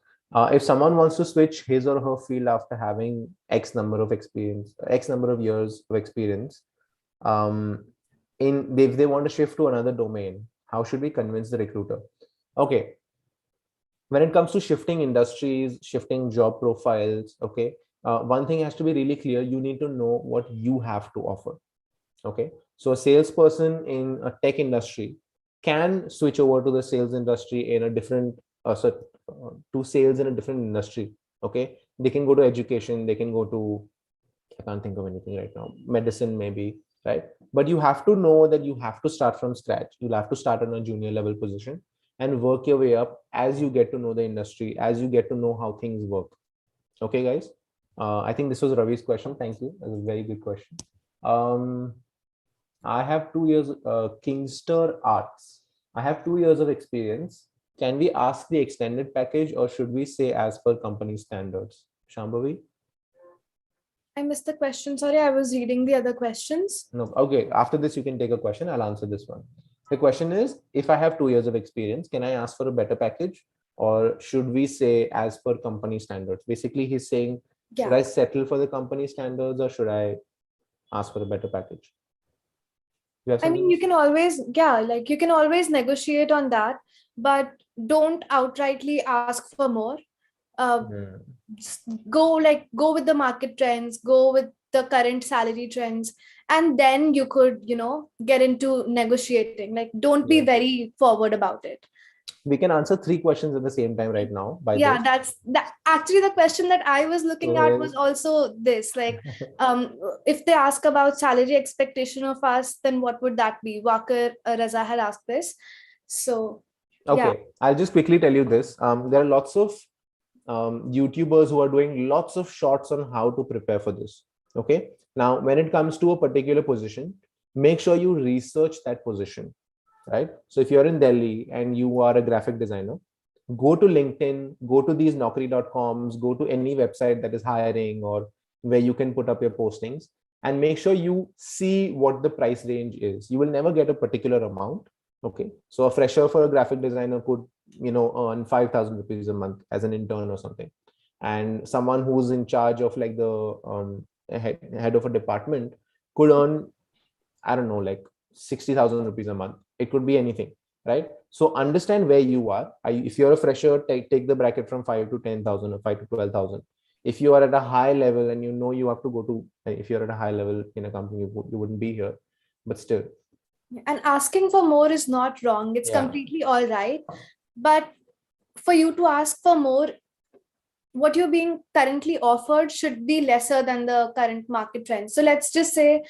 If someone wants to switch his or her field after having X number of experience, X number of years of experience, um, if they want to shift to another domain, how should we convince the recruiter? Okay, when it comes to shifting industries, shifting job profiles, okay, one thing has to be really clear. You need to know what you have to offer. Okay, so a salesperson in a tech industry can switch over to the sales industry in a different to sales in a different industry. Okay, they can go to education, they can go to, I can't think of anything right now, medicine maybe, right? But you have to know that you have to start from scratch. You'll have to start on a junior level position and work your way up as you get to know the industry, as you get to know how things work. Okay, guys. I think this was Ravi's question. Thank you. That's a very good question. um I have 2 years, Kingster Arts. I have 2 years of experience. Can we ask the extended package or should we say as per company standards? Shambhavi? I missed the question. Sorry, I was reading the other questions. No. Okay. After this, you can take a question. I'll answer this one. The question is, if I have 2 years of experience, can I ask for a better package or should we say as per company standards? Basically, he's saying, should Yeah. I settle for the company standards or should I ask for a better package? You have I something mean, to you say? can always, yeah, like you can always negotiate on that, but don't outrightly ask for more. Hmm. Just go with the market trends, go with the current salary trends, and then you could, get into negotiating. Like, don't be Yeah. very forward about it. We can answer three questions at the same time right now by Yeah, this. that's that. Actually, the question that I was looking at So, was also this, like, if they ask about salary expectation of us, then what would that be? Walker Raza had asked this. So yeah. okay, I'll just quickly tell you this. There are lots of YouTubers who are doing lots of shorts on how to prepare for this. Okay. Now, when it comes to a particular position, make sure you research that position, right? So if you're in Delhi and you are a graphic designer, go to LinkedIn, go to these naukri.coms, go to any website that is hiring or where you can put up your postings and make sure you see what the price range is. You will never get a particular amount. Okay. So a fresher for a graphic designer could, earn 5,000 rupees a month as an intern or something. And someone who's in charge of like the head of a department could earn, I don't know, like 60,000 rupees a month. It could be anything, right? So understand where you are. If you're a fresher, take the bracket from 5 to 10,000 or 5 to 12,000. If you are at a high level and you know you have to go to, if you're at a high level in a company, you wouldn't be here, but still. And asking for more is not wrong. It's Yeah. completely all right. But for you to ask for more, what you're being currently offered should be lesser than the current market trend. So let's just say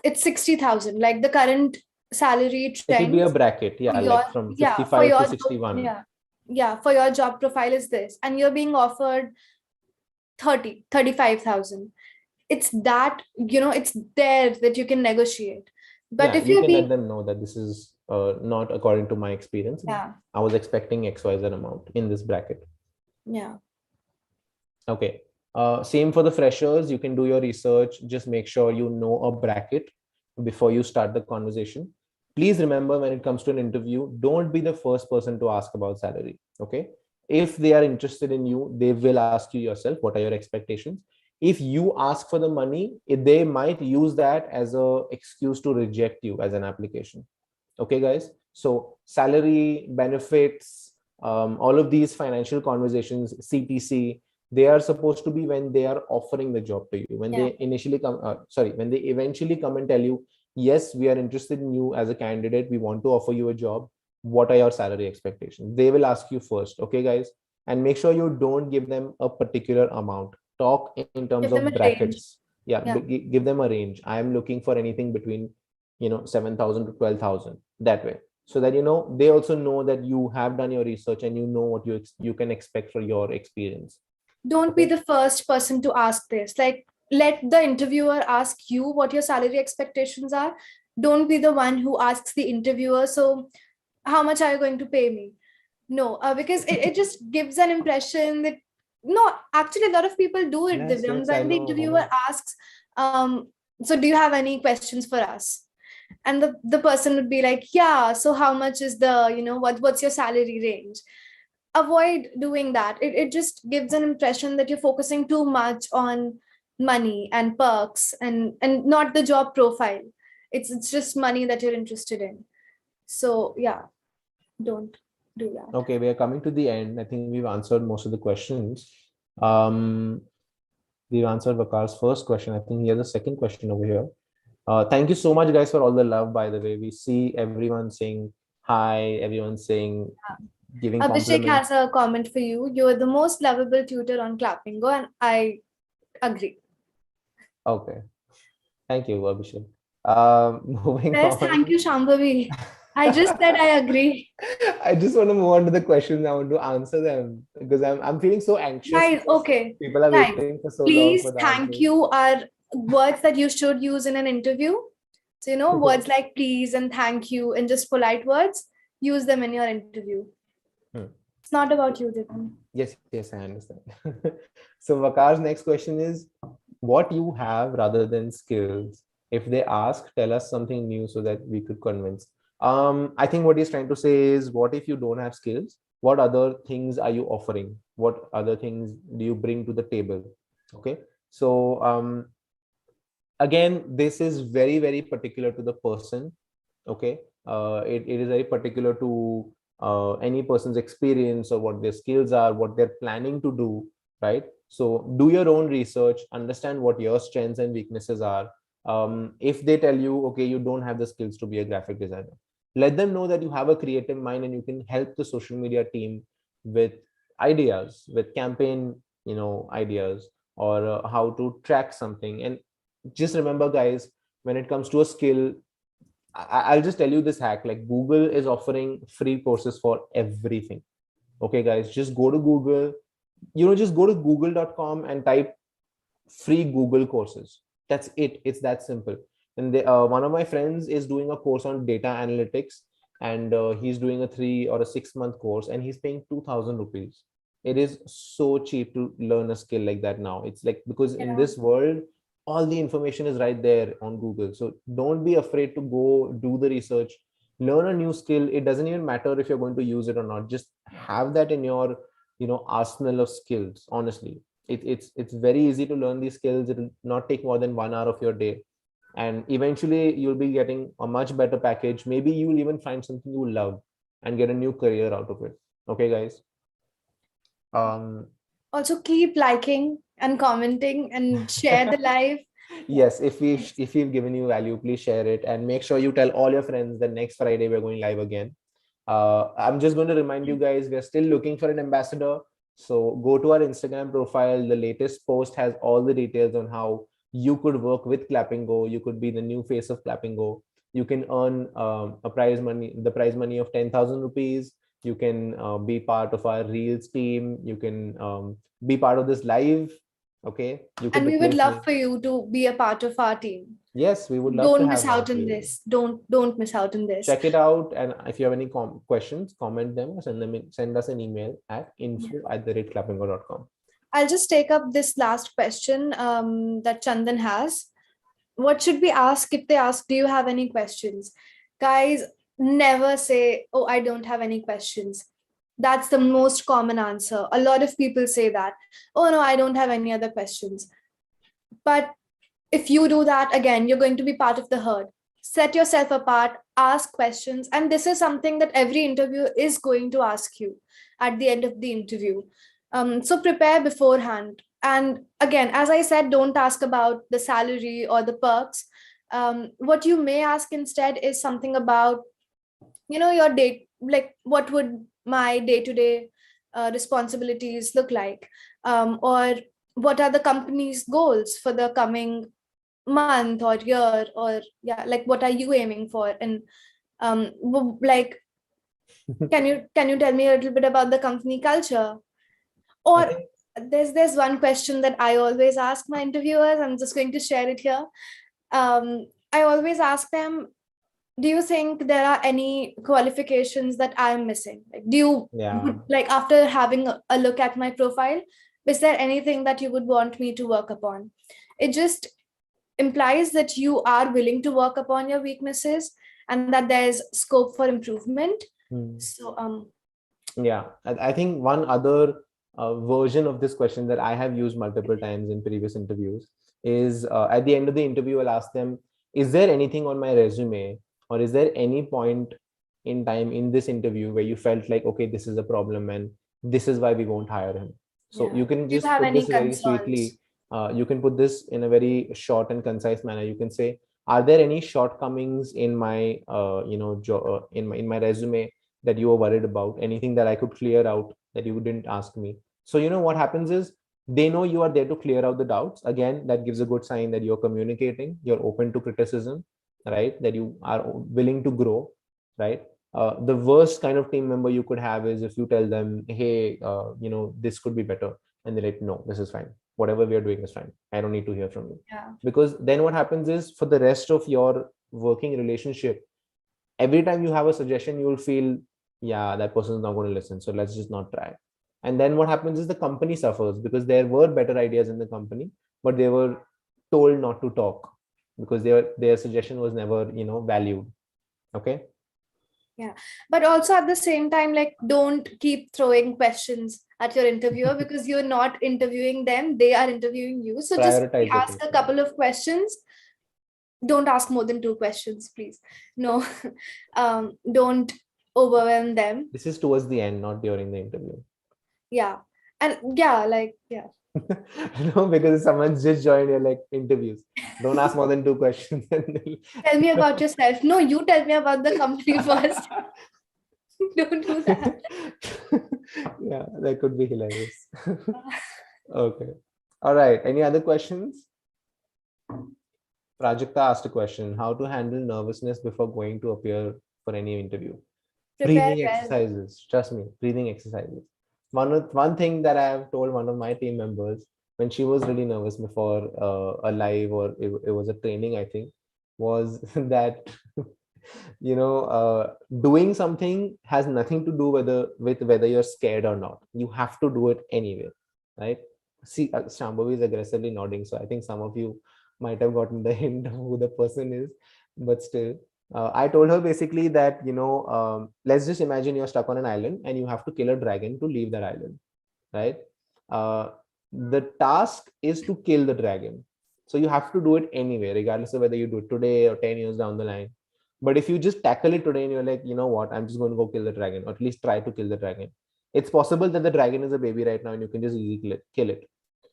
it's 60,000, like the current salary It'll be a trends bracket. for Yeah. your, Like from yeah, for 55 to your, 61. yeah, yeah, for your job profile is this, and you're being offered 35,000. It's that, it's there that you can negotiate. But Yeah. if You you're can let being, them know that this is not according to my experience. yeah, I was expecting XYZ amount in this bracket. yeah. Okay. Same for the freshers. You can do your research. Just make sure you know a bracket before you start the conversation. Please remember when it comes to an interview, don't be the first person to ask about salary. Okay. If they are interested in you, they will ask you yourself, what are your expectations? If you ask for the money, they might use that as a excuse to reject you as an application. Okay, guys. So salary, benefits, all of these financial conversations, CTC, They are supposed to be when they are offering the job to you, when Yeah. they initially come, when they eventually come and tell you, yes, we are interested in you as a candidate, we want to offer you a job, what are your salary expectations? They will ask you first, okay guys. And make sure you don't give them a particular amount. Talk in terms Give them of a range. brackets. Yeah, Yeah. give them a range. I am looking for anything between 7,000 to 12,000, that way, so that they also know that you have done your research and you know what you can expect for your experience. Don't be Okay. the first person to ask this. Like, let the interviewer ask you what your salary expectations are. Don't be the one who asks the interviewer, so how much are you going to pay me? No, because it just gives an impression that, no, actually, a lot of people do it, Yes, Divyam. yes, I When the know, I interviewer know. asks, so do you have any questions for us? And the person would be like, yeah, so how much is the, what's your salary range? Avoid doing that. It just gives an impression that you're focusing too much on money and perks, and not the job profile. It's just money that you're interested in. So yeah, don't do that. Okay, we are coming to the end. I think we've answered most of the questions. Um, we've answered Vakar's first question. I think he has a second question over here. Thank you so much, guys, for all the love. By the way, we see everyone saying hi, everyone saying, giving Abhishek compliments. has a comment for you. You're the most lovable tutor on Clappingo, and I agree. Okay, thank you, Abhishek. Moving Yes, thank on. you, Shambhavi. I just said I agree. I just want to move on to the questions. I want to answer them because I'm feeling so anxious Guys, because okay. people are Guys, waiting for so long for please, the thank answers. you are words that you should use in an interview. So, words like please and thank you and just polite words, use them in your interview. Hmm. It's not about you, Divyam. Yes, yes, I understand. So Vakar's next question is, what you have rather than skills? If they ask, tell us something new so that we could convince. I think what he's trying to say is, what if you don't have skills? What other things are you offering? What other things do you bring to the table? Okay. So again, this is very, very particular to the person. Okay. It is very particular to any person's experience or what their skills are, what they're planning to do, right? So do your own research, understand what your strengths and weaknesses are. If they tell you, okay, you don't have the skills to be a graphic designer, let them know that you have a creative mind and you can help the social media team with ideas, with campaign ideas, or how to track something. And just remember, guys, when it comes to a skill, I'll just tell you this hack. Like, Google is offering free courses for everything. Okay, guys, just go to Google. Just go to google.com and type free Google courses. That's it. It's that simple. And one of my friends is doing a course on data analytics, and he's doing a 3 or 6 month course, and he's paying 2,000 rupees. It is so cheap to learn a skill like that now. It's like, because in Yeah. this world, all the information is right there on Google. So don't be afraid to go do the research, learn a new skill. It doesn't even matter if you're going to use it or not. Just have that in your arsenal of skills. Honestly, it's very easy to learn these skills. It will not take more than 1 hour of your day, and eventually you'll be getting a much better package. Maybe you'll even find something you love and get a new career out of it. Okay, guys. um Also, keep liking and commenting and share the live. yes, if we've given you value, please share it and make sure you tell all your friends that next Friday we're going live again. I'm just going to remind you guys, we're still looking for an ambassador. So go to our Instagram profile. The latest post has all the details on how you could work with Clappingo. You could be the new face of Clappingo. You can earn the prize money of 10,000 rupees. You can be part of our Reels team. You can be part of this live. Okay. You could And we would replace love me. for you to be a part of our team. Yes, we would love to Don't have miss one out of on you. this. Don't miss out on this. Check it out, and if you have any questions, comment them or send us an email at Yeah. info@clappingo.com. I'll just take up this last question that Chandan has. What should we ask if they ask, do you have any questions? Guys, never say, oh, I don't have any questions. That's the most common answer. A lot of people say that, oh, no, I don't have any other questions. But if you do that, again, you're going to be part of the herd. Set yourself apart, ask questions. And this is something that every interviewer is going to ask you at the end of the interview. So prepare beforehand. And again, as I said, don't ask about the salary or the perks. What you may ask instead is something about, your day, like what would my day-to-day responsibilities look like, or what are the company's goals for the coming month or year, or yeah, like what are you aiming for, and like can you tell me a little bit about the company culture? I Or think, there's one question that I always ask my interviewers. I'm just going to share it here. I always ask them, do you think there are any qualifications that I'm missing? Like, yeah, like after having a look at my profile, is there anything that you would want me to work upon? It just implies that you are willing to work upon your weaknesses and that there's scope for improvement. hmm, So yeah. I think one other version of this question that I have used multiple times in previous interviews is at the end of the interview, I'll ask them, is there anything on my resume, or is there any point in time in this interview where you felt like, okay, this is a problem and this is why we won't hire him? So yeah, you can do you just have put any this very concerns? sweetly. You can put this in a very short and concise manner. You can say, are there any shortcomings in my, in my resume that you were worried about, anything that I could clear out that you didn't ask me? So, what happens is they know you are there to clear out the doubts. Again, that gives a good sign that you're communicating, you're open to criticism, right? That you are willing to grow, right? The worst kind of team member you could have is if you tell them, hey, this could be better. And they're like, no, this is fine. Whatever we are doing is fine. I don't need to hear from you. Yeah, Because then what happens is for the rest of your working relationship, every time you have a suggestion, you will feel, yeah, that person is not going to listen, so let's just not try. And then what happens is the company suffers because there were better ideas in the company, but they were told not to talk because their suggestion was never valued. Okay. yeah. But also at the same time, like, don't keep throwing questions at your interviewer because you're not interviewing them, they are interviewing you. So just Prioritize the ask a person. couple of questions. Don't ask more than two questions, please. No, don't overwhelm them. This is towards the end, not during the interview. Yeah. And yeah, like, yeah. No, because someone's just joined your like interviews. Don't ask more than two questions. Tell me about yourself. No, you tell me about the company first. Don't do that. Yeah, that could be hilarious. Okay. All right. Any other questions? Prajakta asked a question: how to handle nervousness before going to appear for any interview? Prepare Breathing well. exercises. Trust me, breathing exercises. One thing that I have told one of my team members when she was really nervous before a live, or it was a training, I think, was that doing something has nothing to do with whether you're scared or not. You have to do it anyway, right? See, Shambhavi is aggressively nodding, so I think some of you might have gotten the hint of who the person is, but still, I told her basically that let's just imagine you're stuck on an island and you have to kill a dragon to leave that island, right? uh, the task is to kill the dragon, so you have to do it anyway, regardless of whether you do it today or 10 years down the line. But if you just tackle it today and you're like, you know what, I'm just going to go kill the dragon, or at least try to kill the dragon, it's possible that the dragon is a baby right now and you can just easily kill it.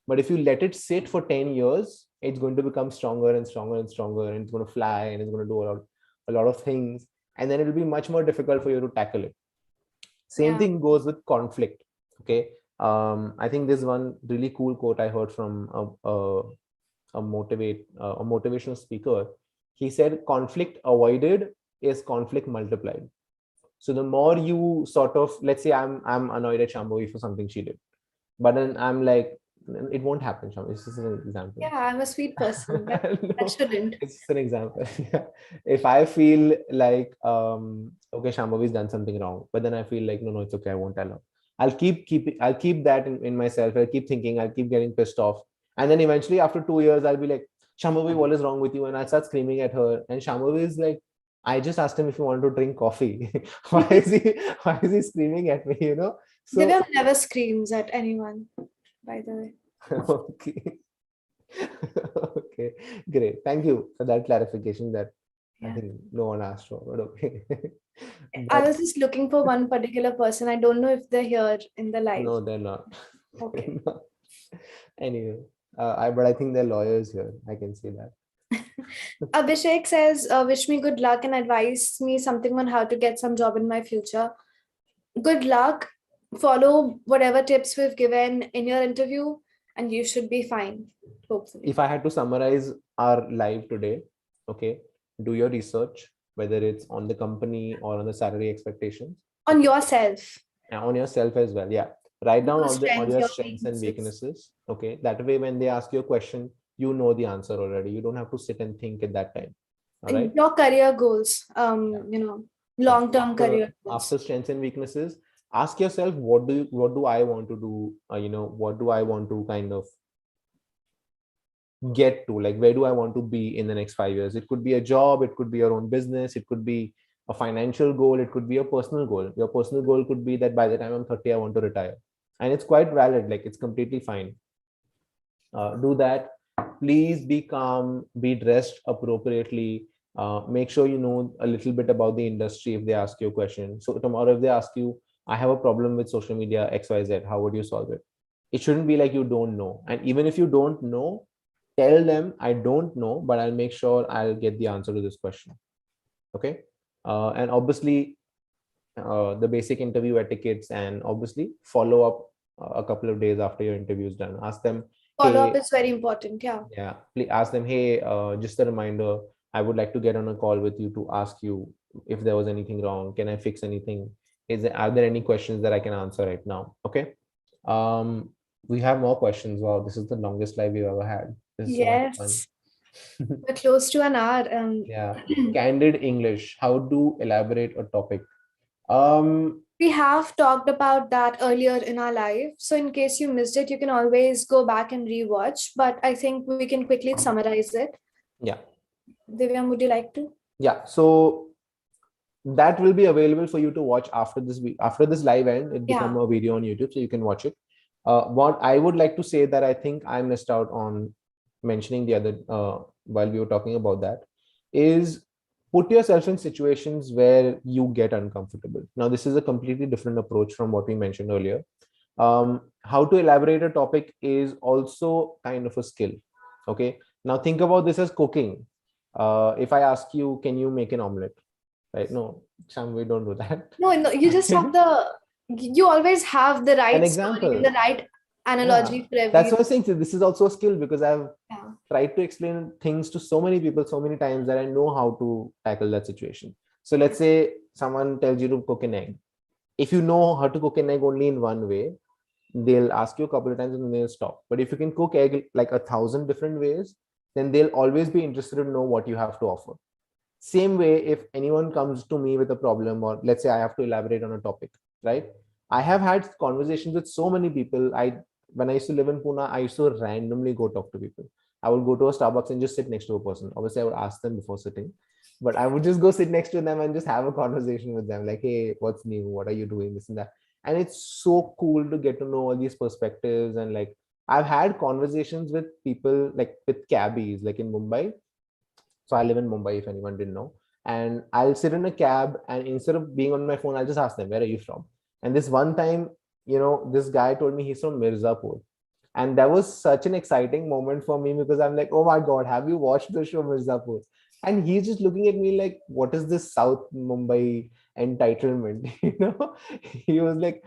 But if you let it sit for 10 years, it's going to become stronger and stronger and stronger, and it's going to fly and it's going to do a lot of things, and then it'll be much more difficult for you to tackle it. Same Yeah. thing goes with conflict. Okay. I think there's one really cool quote I heard from a motivational speaker. He said, conflict avoided is conflict multiplied. So the more you sort of, let's say I'm annoyed at Shambhavi for something she did, but then I'm like, it won't happen, Shambhavi. This is an example. Yeah, I'm a sweet person. That No, shouldn't. it's an example. Yeah. If I feel like okay, Shambhavi's done something wrong, but then I feel like no, it's okay, I won't tell her. I'll keep that in myself. I'll keep thinking, I'll keep getting pissed off. And then eventually after 2 years, I'll be like, Shambhavi, what is wrong with you? And I start screaming at her. And Shambhavi is like, I just asked him if he wanted to drink coffee. Why is he screaming at me? So Divyam never screams at anyone, by the way. okay. Okay, great. Thank you for that clarification that I Yeah. think no one asked for, but okay. I But was just looking for one particular person. I don't know if they're here in the live. no, they're not. Okay. Anyway, but I think they're lawyers here. I can see that. Abhishek says, wish me good luck and advise me something on how to get some job in my future. Good luck. Follow whatever tips we've given in your interview, and you should be fine, hopefully. If I had to summarize our live today, okay, do your research, whether it's on the company or on the salary expectations, On okay, yourself, and on yourself as well. Yeah, write down your all strengths, your your strengths and weaknesses. weaknesses. Okay, that way when they ask you a question, you know the answer already. You don't have to sit and think at that time. All right. Your career goals, Yeah. Yeah. long-term career After goals. strengths and weaknesses, ask yourself what do I want to do? What do I want to kind of get to, like where do I want to be in the next 5 years? It could be a job, it could be your own business, it could be a financial goal, it could be a personal goal. Your personal goal could be that by the time I'm 30 I want to retire, and it's quite valid, like it's completely fine. Do that. Please be calm, be dressed appropriately. Make sure you know a little bit about the industry if they ask you a question. So tomorrow if they ask you, I have a problem with social media XYZ, how would you solve it? It shouldn't be like you don't know. And even if you don't know, tell them I don't know, but I'll make sure I'll get the answer to this question. Okay. And obviously the basic interview etiquettes, and obviously follow up a couple of days after your interview is done. Ask them, Follow-up hey, is very important. Yeah. yeah, please ask them, hey, just a reminder, I would like to get on a call with you to ask you if there was anything wrong. Can I fix anything? Are there any questions that I can answer right now? Okay. Um, we have more questions. Wow, this is the longest live we've ever had. This is so much fun. Yes. We're close to an hour. Yeah. Candid English. How to elaborate a topic. Um, We have talked about that earlier in our live. So, in case you missed it, you can always go back and rewatch. But I think we can quickly summarize it. yeah. Divyam, would you like to? Yeah. So that will be available for you to watch after this week. After this live end, it become Yeah. a video on YouTube, so you can watch it. What I would like to say that I think I missed out on mentioning the other while we were talking about that is put yourself in situations where you get uncomfortable. Now, this is a completely different approach from what we mentioned earlier. How to elaborate a topic is also kind of a skill. Okay. Now think about this as cooking. If I ask you, can you make an omelette? Right? No, Sam, we don't do that. No, no, you just have you always have the An right story and example. the right Yeah. analogy for That's what every. I'm saying. So this is also a skill because I've Yeah. tried to explain things to so many people so many times that I know how to tackle that situation. So let's say someone tells you to cook an egg. If you know how to cook an egg only in one way, they'll ask you a couple of times and then they'll stop. But if you can cook egg like 1,000 different ways, then they'll always be interested to know what you have to offer. Same way, if anyone comes to me with a problem, or let's say I have to elaborate on a topic, right? I have had conversations with so many people. When I used to live in Pune, I used to randomly go talk to people. I would go to a Starbucks and just sit next to a person. Obviously, I would ask them before sitting, but I would just go sit next to them and just have a conversation with them, like, hey, what's new? What are you doing? This and that. And it's so cool to get to know all these perspectives. And like, I've had conversations with people, like with cabbies, like in Mumbai. So I live in Mumbai, if anyone didn't know. And I'll sit in a cab, and instead of being on my phone, I'll just ask them, where are you from? And this one time, this guy told me he's from Mirzapur. And that was such an exciting moment for me because I'm like, oh my God, have you watched the show Mirzapur? And he's just looking at me like, what is this South Mumbai entitlement? He was like,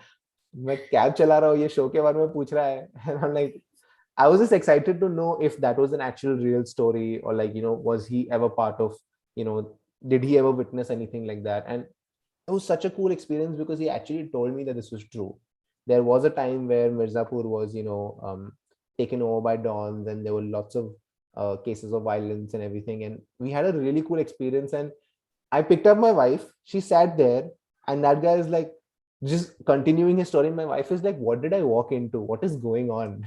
मैं cab चला रहा हूँ ये show के बारे में पूछ रहा है. And I'm like, I was just excited to know if that was an actual real story, or like, was he ever part of, did he ever witness anything like that? And it was such a cool experience because he actually told me that this was true. There was a time where Mirzapur was, taken over by dons, and there were lots of cases of violence and everything. And we had a really cool experience. And I picked up my wife. She sat there, and that guy is like, just continuing his story. My wife is like, "What did I walk into? What is going on?"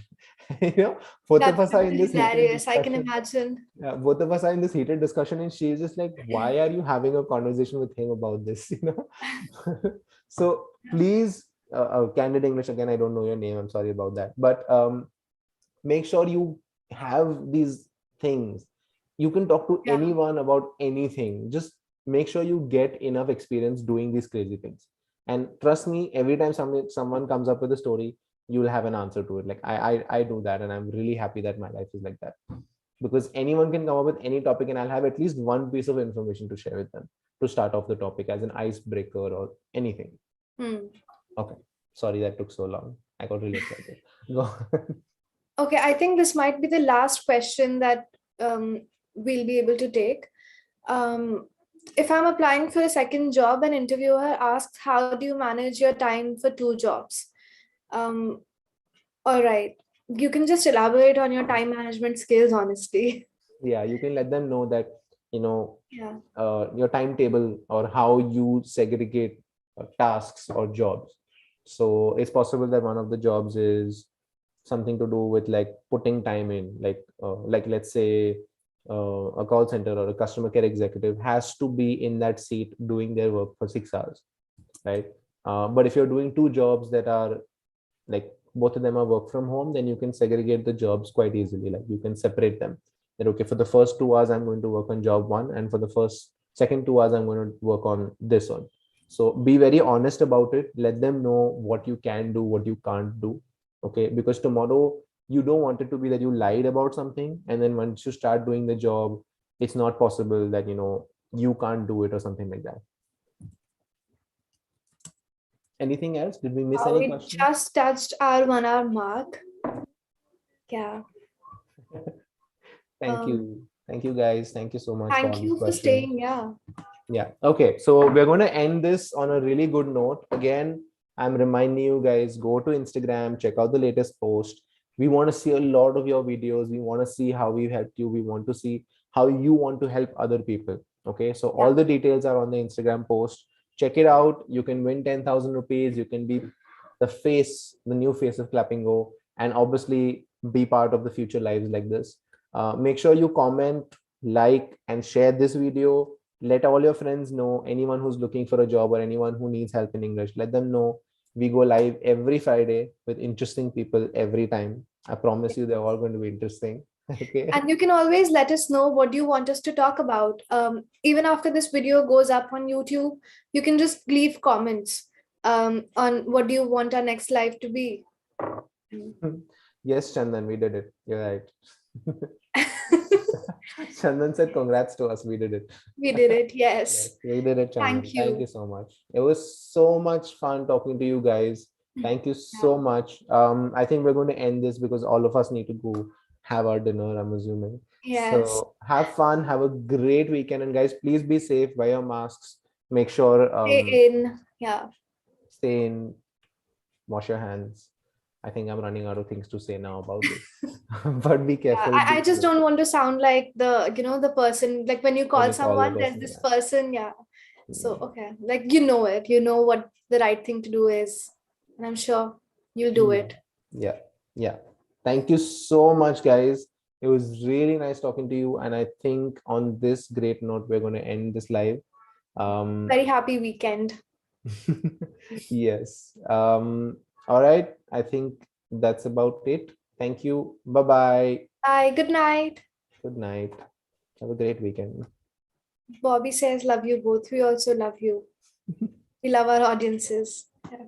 you know, both of That us would are in be this heated hilarious. I can discussion. imagine. Yeah, both of us are in this heated discussion, and she's just like, "Why are you having a conversation with him about this?" So please, candid English again. I don't know your name. I'm sorry about that, but make sure you have these things. You can talk to Yeah. anyone about anything. Just make sure you get enough experience doing these crazy things. And trust me, every time someone comes up with a story, you'll have an answer to it. Like I do that, and I'm really happy that my life is like that, because anyone can come up with any topic and I'll have at least one piece of information to share with them to start off the topic as an icebreaker or anything. Okay, sorry that took so long. I got really excited. Go on. Okay, I think this might be the last question that we'll be able to take. If I'm applying for a second job, an interviewer asks, how do you manage your time for two jobs? All right. You can just elaborate on your time management skills, honestly. Yeah, you can let them know that, Yeah. your timetable or how you segregate tasks or jobs. So it's possible that one of the jobs is something to do with like putting time in, like let's say a call center or a customer care executive has to be in that seat doing their work for 6 hours, right? But if you're doing two jobs that are like both of them are work from home, then you can segregate the jobs quite easily. Like you can separate them, that okay, for the first 2 hours I'm going to work on job one, and for the second 2 hours I'm going to work on this one. So be very honest about it. Let them know what you can do, what you can't do. Okay, because tomorrow you don't want it to be that you lied about something and then once you start doing the job, it's not possible that you can't do it or something like that. Anything else? Did we miss any We questions? just touched our 1 hour mark. Yeah. Thank you. Thank you guys. Thank you so much for all Thank these you for questions. staying. Yeah. Yeah. Okay. So we're going to end this on a really good note. Again, I'm reminding you guys, go to Instagram, check out the latest post. We want to see a lot of your videos. We want to see how we've helped you. We want to see how you want to help other people. Okay. So all the details are on the Instagram post. Check it out. You can win 10,000 rupees. You can be the new face of Clappingo, and obviously be part of the future lives like this. Make sure you comment, like, and share this video. Let all your friends know, anyone who's looking for a job or anyone who needs help in English, let them know. We go live every Friday with interesting people every time. I promise you they're all going to be interesting. Okay. And you can always let us know what you want us to talk about. Even after this video goes up on YouTube, you can just leave comments on what do you want our next live to be. Yes, Chandan, we did it. You're right. Chandan said congrats to us. We did it. We did it. Yes, Yes. we did it, Chandan. Thank you. Thank you so much. It was so much fun talking to you guys. Thank you so much. I think we're going to end this because all of us need to go have our dinner, I'm assuming. Yes. So have fun, have a great weekend, and guys, please be safe, wear your masks, make sure Stay in. Yeah. stay in, wash your hands. I think I'm running out of things to say now about this. But be careful. I just don't want to sound like the person, like when you When call you call the someone, there's person, this yeah. person. Yeah. So, okay. Like, you know what the right thing to do is. And I'm sure you'll do it. Yeah. Yeah. Thank you so much, guys. It was really nice talking to you. And I think on this great note, we're going to end this live. Very happy weekend. Yes. All right. I think that's about it. Thank you. Bye-bye. Bye. Good night. Good night. Have a great weekend. Bobby says, love you both. We also love you. We love our audiences. Yeah.